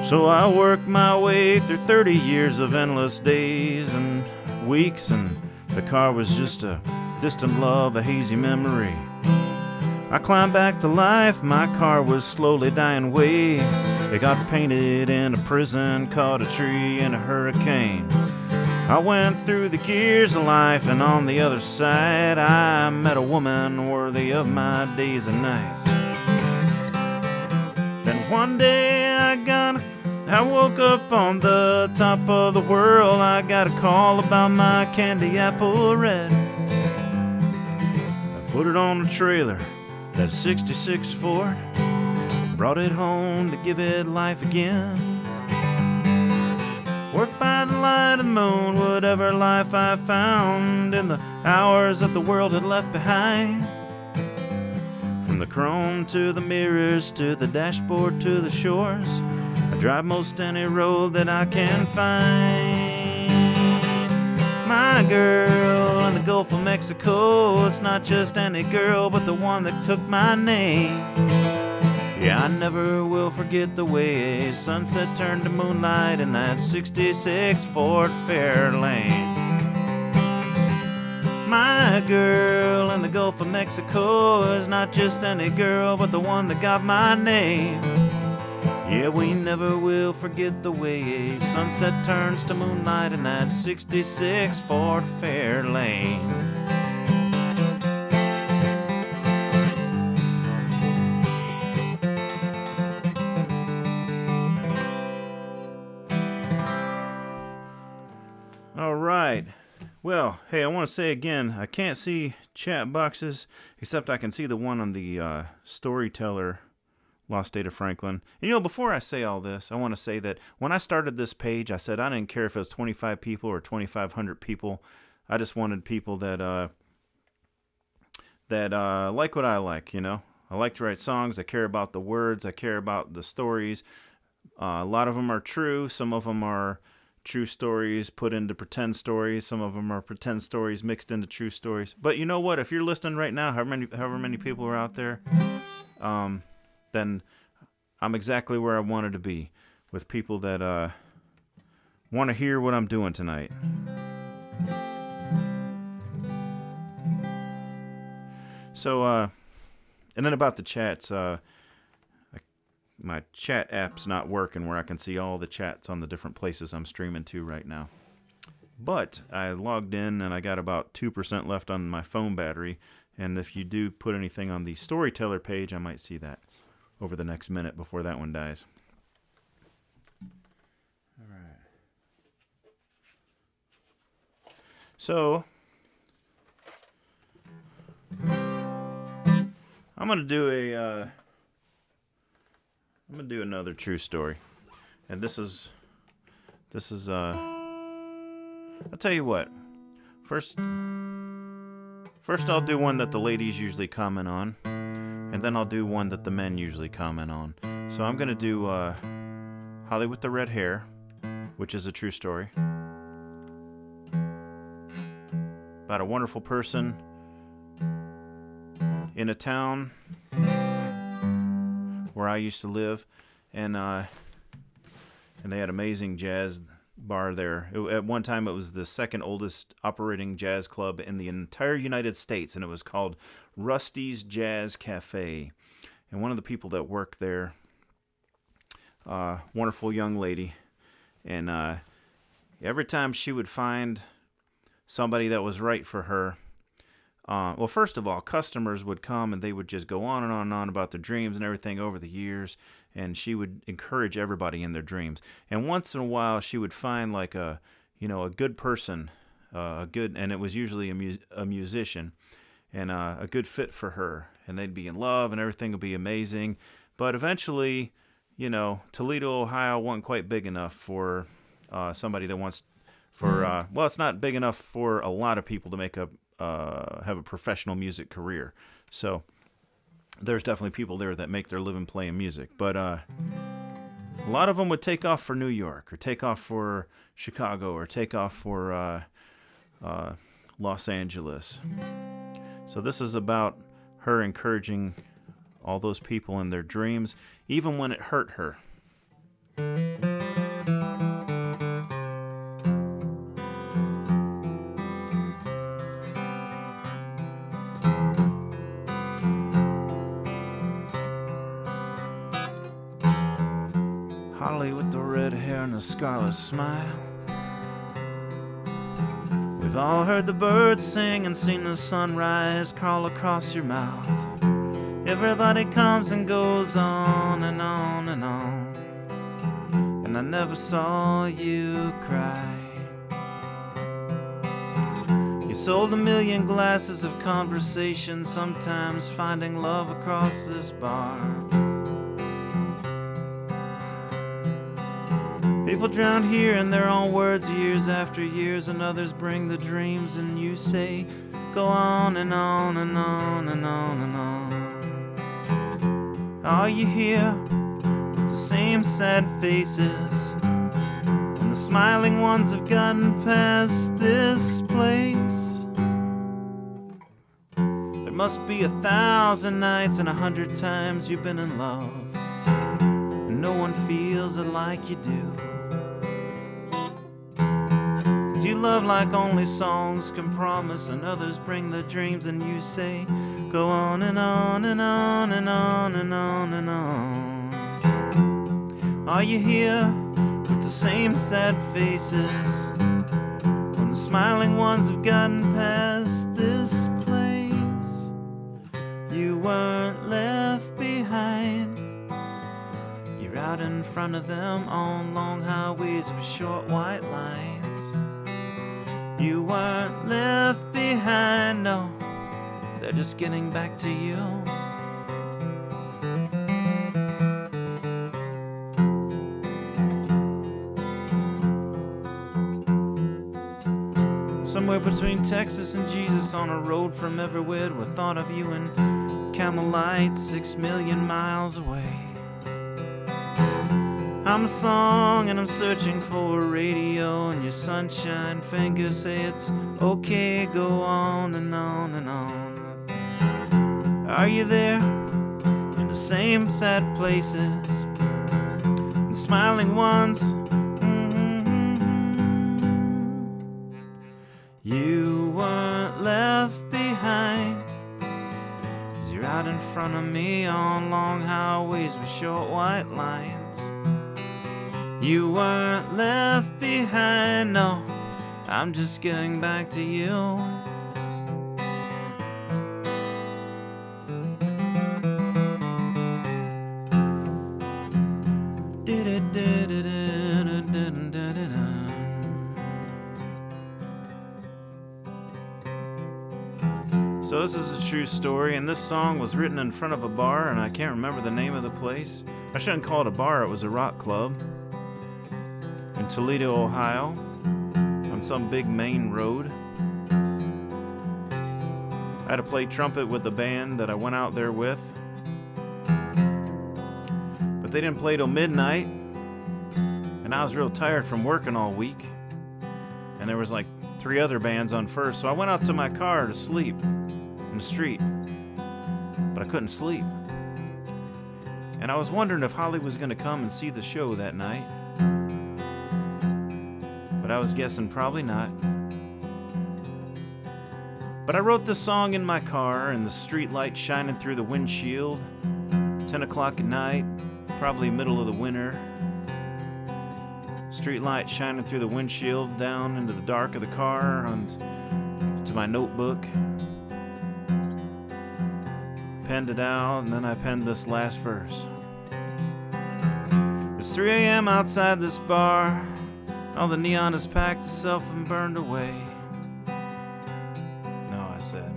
Speaker 1: So I worked my way through 30 years of endless days and weeks, and the car was just a distant love, a hazy memory. I climbed back to life, my car was slowly dying away. It got painted in a prison, caught a tree in a hurricane. I went through the gears of life, and on the other side I met a woman worthy of my days and nights. Then one day I woke up on the top of the world. I got a call about my candy apple red. I put it on the trailer, that 66 Ford, brought it home to give it life again. Worked by the light of the moon, whatever life I found in the hours that the world had left behind. From the chrome to the mirrors, to the dashboard, to the shores, I drive most any road that I can find. My girl in the Gulf of Mexico, it's not just any girl, but the one that took my name. Yeah, I never will forget the way sunset turned to moonlight in that 66 Ford Fairlane. My girl in the Gulf of Mexico is not just any girl, but the one that got my name. Yeah, we never will forget the way sunset turns to moonlight in that 66 Ford Fairlane. All right. Well, hey, I want to say again, I can't see chat boxes, except I can see the one on the Storyteller Lost State of Franklin. And, you know, before I say all this, I want to say that when I started this page, I said I didn't care if it was 25 people or 2,500 people. I just wanted people that like what I like, you know. I like to write songs. I care about the words. I care about the stories. A lot of them are true. Some of them are true stories put into pretend stories. Some of them are pretend stories mixed into true stories. But you know what? If you're listening right now, however many people are out there, then I'm exactly where I wanted to be, with people that want to hear what I'm doing tonight. So, and then about the chats, my chat app's not working where I can see all the chats on the different places I'm streaming to right now. But I logged in and I got about 2% left on my phone battery. And if you do put anything on the Storyteller page, I might see that over the next minute before that one dies. All right. So I'm gonna do another true story, and this is I'll tell you what. First I'll do one that the ladies usually comment on, and then I'll do one that the men usually comment on. So I'm gonna do Holly with the Red Hair, which is a true story about a wonderful person in a town where I used to live, and they had amazing jazz bar there. At one time, it was the second oldest operating jazz club in the entire United States, and it was called Rusty's Jazz Cafe. And one of the people that worked there wonderful young lady. And every time she would find somebody that was right for her, well, first of all, customers would come and they would just go on and on and on about their dreams and everything over the years, and she would encourage everybody in their dreams. And once in a while, she would find like a good person, and it was usually a musician, and a good fit for her, and they'd be in love and everything would be amazing. But eventually, Toledo, Ohio wasn't quite big enough for somebody that wants well, it's not big enough for a lot of people to have a professional music career. So there's definitely people there that make their living playing music. But a lot of them would take off for New York, or take off for Chicago, or take off for Los Angeles. So this is about her encouraging all those people in their dreams, even when it hurt her. Holly with the red hair and the scarlet smile. We've all heard the birds sing and seen the sunrise crawl across your mouth. Everybody comes and goes on and on and on, and I never saw you cry. You sold 1,000,000 glasses of conversation, sometimes finding love across this bar. People drown here in their own words years after years, and others bring the dreams, and you say, go on and on and on and on and on. Are you here with the same sad faces, and the smiling ones have gotten past this place? There must be 1,000 nights and 100 times you've been in love, and no one feels it like you do. You love like only songs can promise, and others bring the dreams, and you say, go on and on and on and on and on and on. Are you here with the same sad faces, when the smiling ones have gotten past this place? You weren't left behind. You're out in front of them on long highways with short white lines. You weren't left behind, no, they're just getting back to you. Somewhere between Texas and Jesus, on a road from everywhere, we thought of you in Camelite, 6 million miles away. I'm a song and I'm searching for a radio, and your sunshine fingers say it's okay, go on and on and on. Are you there in the same sad places, the smiling ones? You weren't left behind, 'cause you're out in front of me on long highways with short white lines. You weren't left behind, no, I'm just getting back to you. So this is a true story, and this song was written in front of a bar, and I can't remember the name of the place. I shouldn't call it a bar, it was a rock club in Toledo, Ohio, on some big main road. I had to play trumpet with the band that I went out there with, but they didn't play till midnight, and I was real tired from working all week, and there was like 3 other bands on first, so I went out to my car to sleep in the street, but I couldn't sleep, and I was wondering if Holly was going to come and see the show that night. But I was guessing probably not. But I wrote this song in my car, and the street light shining through the windshield, 10 o'clock at night, Probably middle of the winter. Street light shining through the windshield down into the dark of the car and to my notebook. Penned it out, and then I penned this last verse. It's 3 a.m. outside this bar. All the neon has packed itself and burned away. No, I said.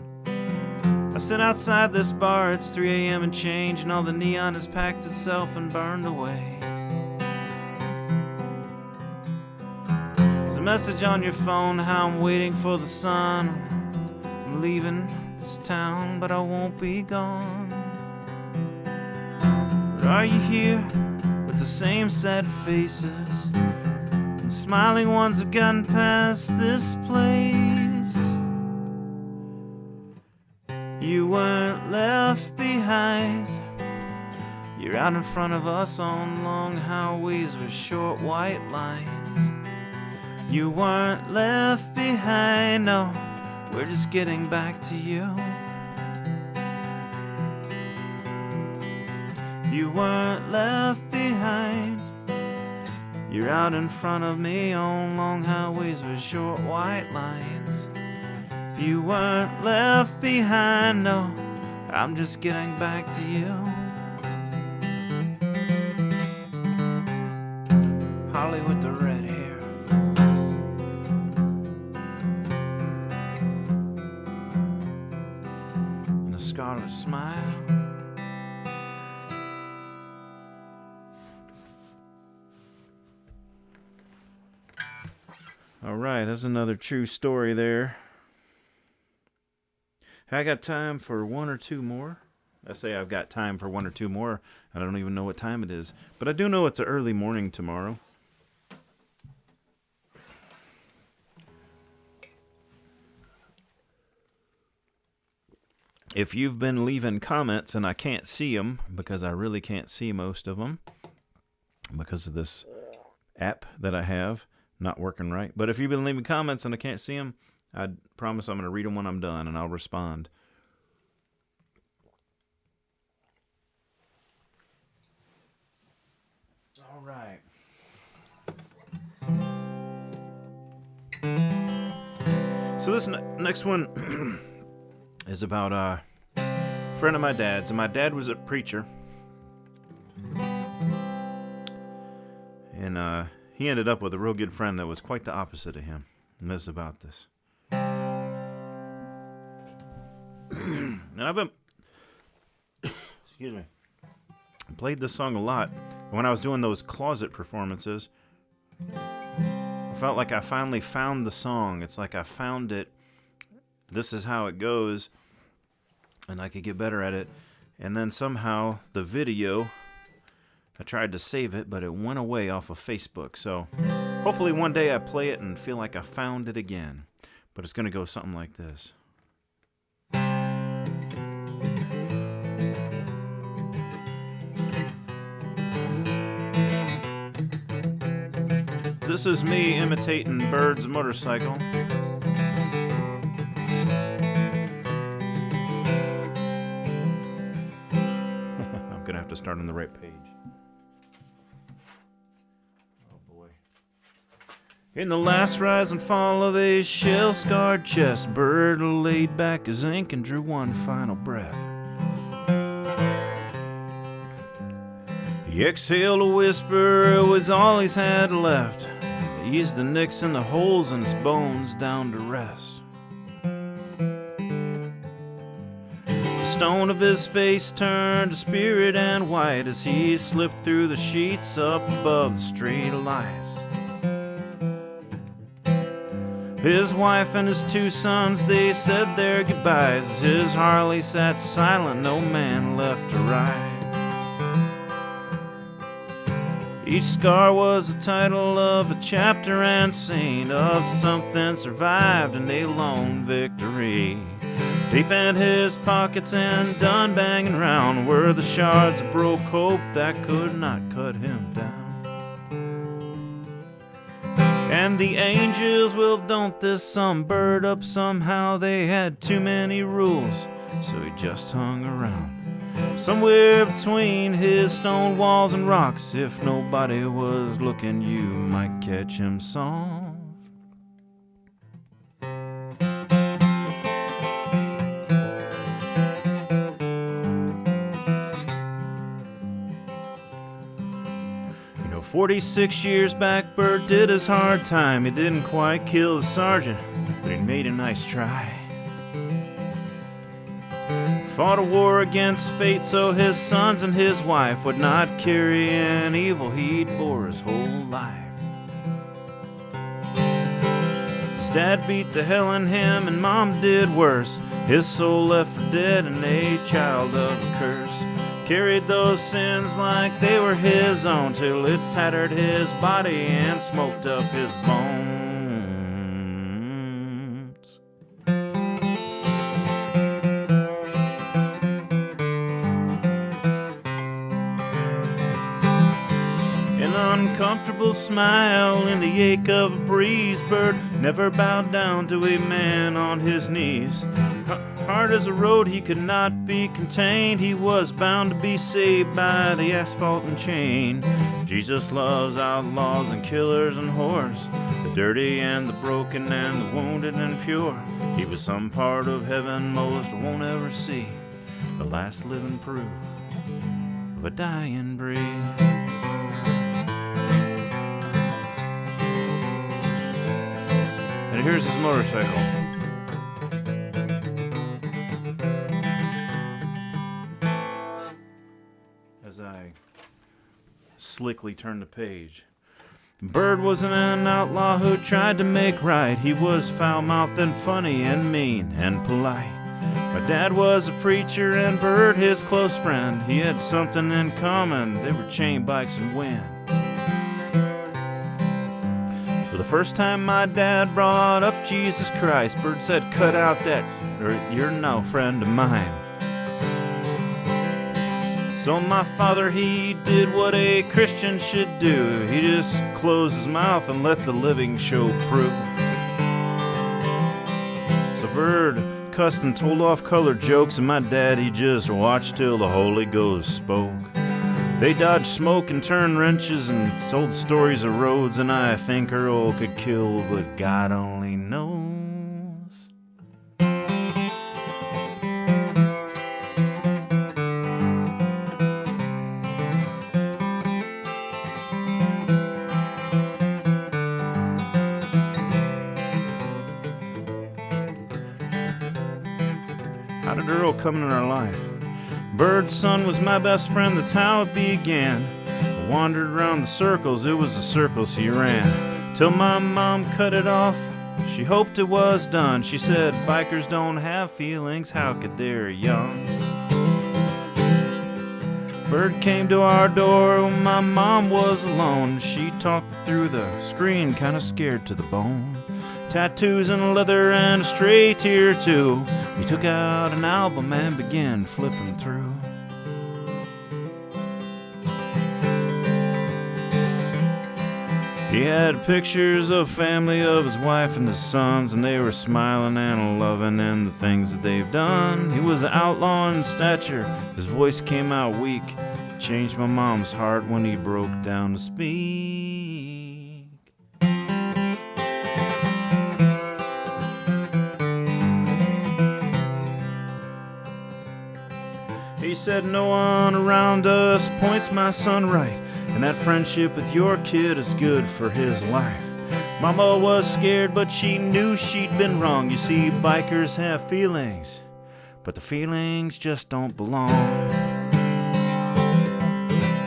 Speaker 1: I sit outside this bar, it's 3 a.m. and change, and all the neon has packed itself and burned away. There's a message on your phone, how I'm waiting for the sun. I'm leaving this town, but I won't be gone. But are you here with the same sad faces? And smiling ones have gotten past this place. You weren't left behind. You're out in front of us on long highways with short white lines. You weren't left behind, no, we're just getting back to you. You weren't left behind. You're out in front of me on long highways with short white lines. You weren't left behind, no, I'm just getting back to you. Holly with the red hair. And a scarlet smile. All right, that's another true story there. I got time for one or two more. I say I've got time for one or two more. I don't even know what time it is. But I do know it's an early morning tomorrow. If you've been leaving comments and I can't see them, because I really can't see most of them, because of this app that I have not working right. But if you've been leaving comments and I can't see them, I promise I'm going to read them when I'm done, and I'll respond. All right. So this next one is about a friend of my dad's, and my dad was a preacher. And he ended up with a real good friend that was quite the opposite of him. And this is about this. And I've been, excuse me, I played this song a lot. When I was doing those closet performances, I felt like I finally found the song. It's like I found it. This is how it goes. And I could get better at it. And then somehow the video, I tried to save it, but it went away off of Facebook. So hopefully one day I play it and feel like I found it again. But it's going to go something like this. This is me imitating Bird's motorcycle. I'm gonna have to start on the right page. Oh boy. In the last rise and fall of a shell-scarred chest, Bird laid back his ink and drew one final breath. He exhaled a whisper, it was all he's had left. Eased the nicks and the holes in his bones down to rest. The stone of his face turned to spirit and white as he slipped through the sheets up above the street lights. His wife and his two sons, they said their goodbyes as his Harley sat silent, no man left to ride. Each scar was the title of a chapter and scene of something survived in a lone victory. Deep in his pockets and done banging round were the shards of broke hope that could not cut him down. And the angels, well, don't this some bird up somehow? They had too many rules, so he just hung around. Somewhere between his stone walls and rocks, if nobody was looking, you might catch him soft. 46 years back, Bert did his hard time. He didn't quite kill the sergeant, but he made a nice try. Fought a war against fate so his sons and his wife would not carry an evil he'd bore his whole life. His dad beat the hell in him and mom did worse. His soul left for dead and a child of a curse. Carried those sins like they were his own till it tattered his body and smoked up his bones. An uncomfortable smile in the ache of a breeze. Bert never bowed down to a man on his knees. Hard as a road, he could not be contained. He was bound to be saved by the asphalt and chain. Jesus loves outlaws and killers and whores, the dirty and the broken and the wounded and pure. He was some part of heaven most won't ever see, the last living proof of a dying breed. And here's his motorcycle. As I slickly turned the page. Bird wasn't an outlaw who tried to make right. He was foul-mouthed and funny and mean and polite. My dad was a preacher and Bird his close friend. He had something in common. They were chain bikes and wind. For the first time my dad brought up Jesus Christ, Bird said, "Cut out that, or you're no friend of mine." So my father, he did what a Christian should do. He just closed his mouth and let the living show proof. So Bird cussed and told off colored jokes, and my dad, he just watched till the Holy Ghost spoke. They dodged smoke and turned wrenches and told stories of roads, and I think Earl could kill, but God only knows. How did Earl come in our life? Bird's son was my best friend, that's how it began. I wandered around the circles, it was the circles he ran. Till my mom cut it off, she hoped it was done. She said, "Bikers don't have feelings, how could they're young?" Bird came to our door when my mom was alone. She talked through the screen, kinda scared to the bone. Tattoos and leather and a stray tear too. He took out an album and began flipping through. He had pictures of family, of his wife and his sons, and they were smiling and loving in the things that they've done. He was an outlaw in stature, his voice came out weak. It changed my mom's heart when he broke down to speak. He said, "No one around us points my son right, and that friendship with your kid is good for his life." Mama was scared, but she knew she'd been wrong. You see, bikers have feelings, but the feelings just don't belong.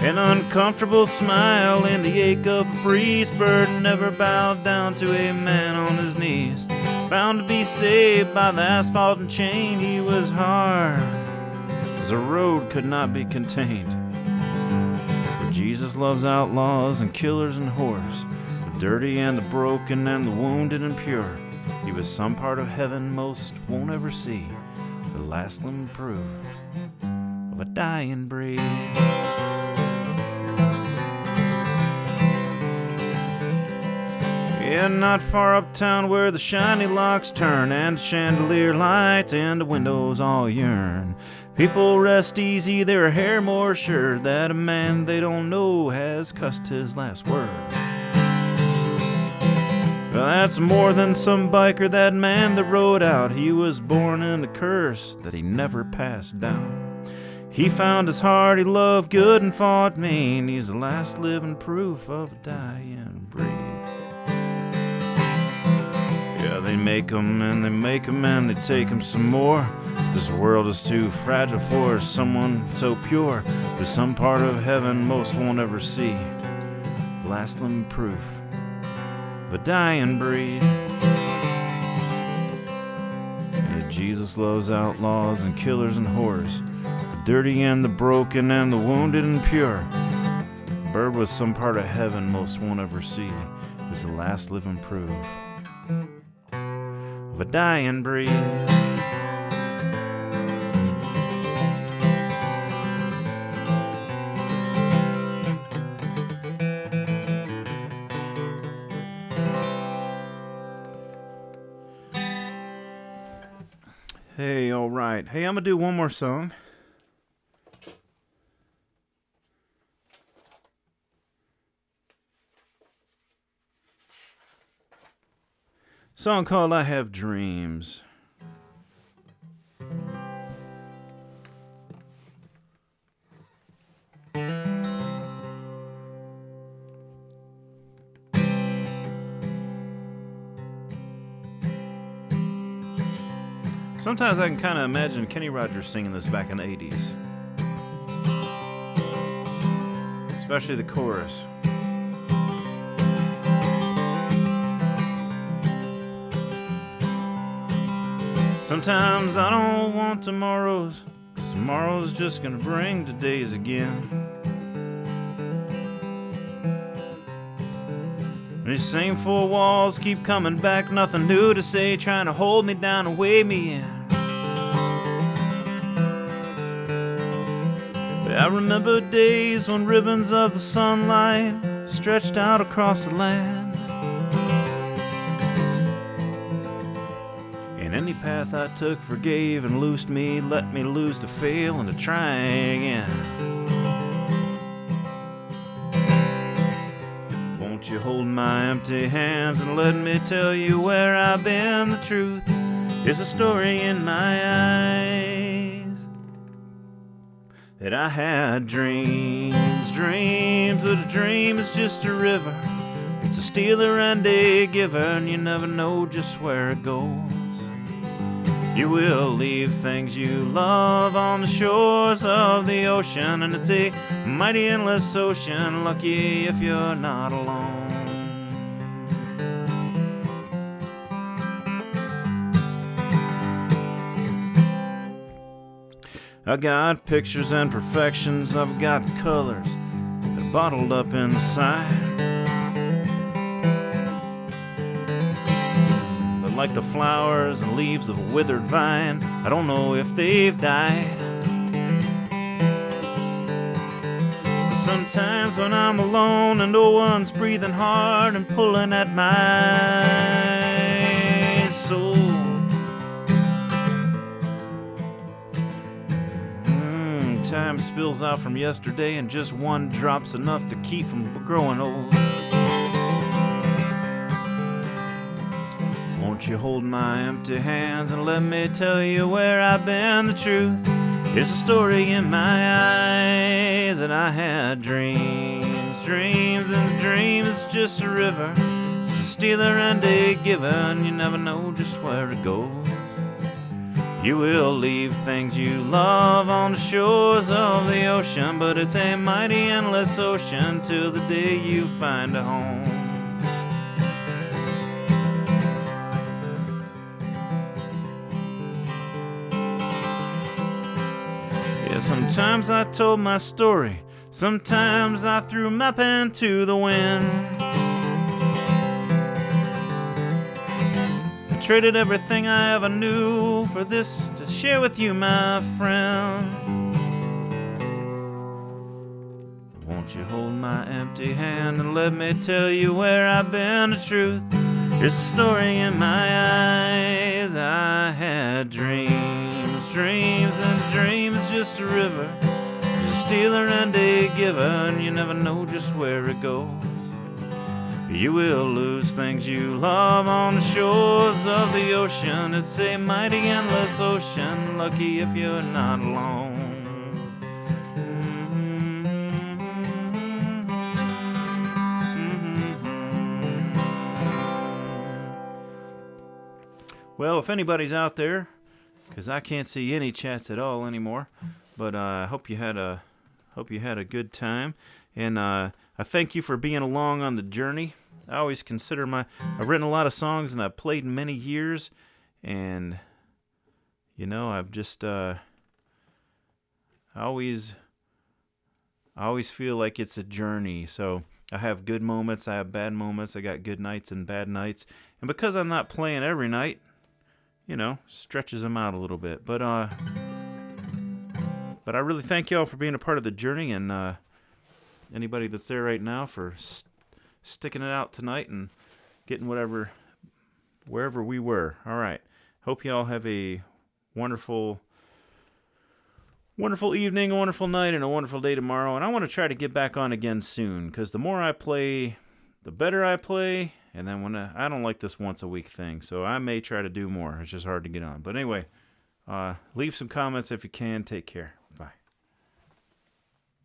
Speaker 1: An uncomfortable smile in the ache of a breeze. Bird never bowed down to a man on his knees. Bound to be saved by the asphalt and chain. He was hard as a road could not be contained. But Jesus loves outlaws and killers and whores, the dirty and the broken and the wounded and pure. He was some part of heaven most won't ever see, the last living proof of a dying breed. Yeah, not far uptown where the shiny locks turn and chandelier lights and the windows all yearn. People rest easy, their hair more sure that a man they don't know has cussed his last word. Well, that's more than some biker, that man that rode out. He was born in a curse that he never passed down. He found his heart, he loved good and fought mean. He's the last living proof of a dying breed. Yeah, they make 'em and they make 'em and they take 'em some more. This world is too fragile for someone so pure. There's some part of heaven most won't ever see. The last living proof of a dying breed. Yeah, Jesus loves outlaws and killers and whores, the dirty and the broken and the wounded and pure. The bird with some part of heaven most won't ever see is the last living proof of a dying breed. Hey, all right. Hey, I'm going to do one more song. Song called I Have Dreams. Sometimes I can kind of imagine Kenny Rogers singing this back in the 80s. Especially the chorus. Sometimes I don't want tomorrows, 'cause tomorrow's just gonna bring today's again. These same four walls keep coming back, nothing new to say, trying to hold me down and weigh me in. But I remember days when ribbons of the sunlight stretched out across the land. And any path I took forgave and loosed me, let me loose to fail and to try again. Won't you hold my empty hands and let me tell you where I've been? The truth is a story in my eyes. That I had dreams, but a dream is just a river. It's a stealer and a giver, and you never know just where it goes. You will leave things you love on the shores of the ocean, and it's a mighty endless ocean, lucky if you're not alone. I got pictures and perfections, I've got colors that are bottled up inside. But like the flowers and leaves of a withered vine, I don't know if they've died. But sometimes when I'm alone and no one's breathing hard and pulling at my soul, time spills out from yesterday, and just one drop's enough to keep from growing old. Won't you hold my empty hands and let me tell you where I've been? The truth is a story in my eyes. And I had dreams, and the dream is just a river. It's a stealer and a giver, and you never know just where it goes. You will leave things you love on the shores of the ocean, but it's a mighty endless ocean till the day you find a home. Yeah, sometimes I told my story, sometimes I threw my pen to the wind. Traded everything I ever knew for this to share with you, my friend. Won't you hold my empty hand and let me tell you where I've been? The truth is a story in my eyes. I had dreams, streams, and dreams just a river. There's a stealer and a giver, and you never know just where it goes. You will lose things you love on the shores of the ocean. It's a mighty endless ocean, lucky if you're not alone. Well, if anybody's out there, because I can't see any chats at all anymore, but I hope you had a good time, and I thank you for being along on the journey. I always consider I've written a lot of songs and I've played many years, and I've just I always feel like it's a journey. So I have good moments, I have bad moments, I got good nights and bad nights, and because I'm not playing every night, stretches them out a little bit. But I really thank y'all for being a part of the journey, and anybody that's there right now for sticking it out tonight and getting wherever we were. All right. Hope y'all have a wonderful evening, a wonderful night, and a wonderful day tomorrow. And I want to try to get back on again soon, because the more I play, the better I play. And then when I don't like this once a week thing, so I may try to do more. It's just hard to get on. But anyway, leave some comments if you can. Take care.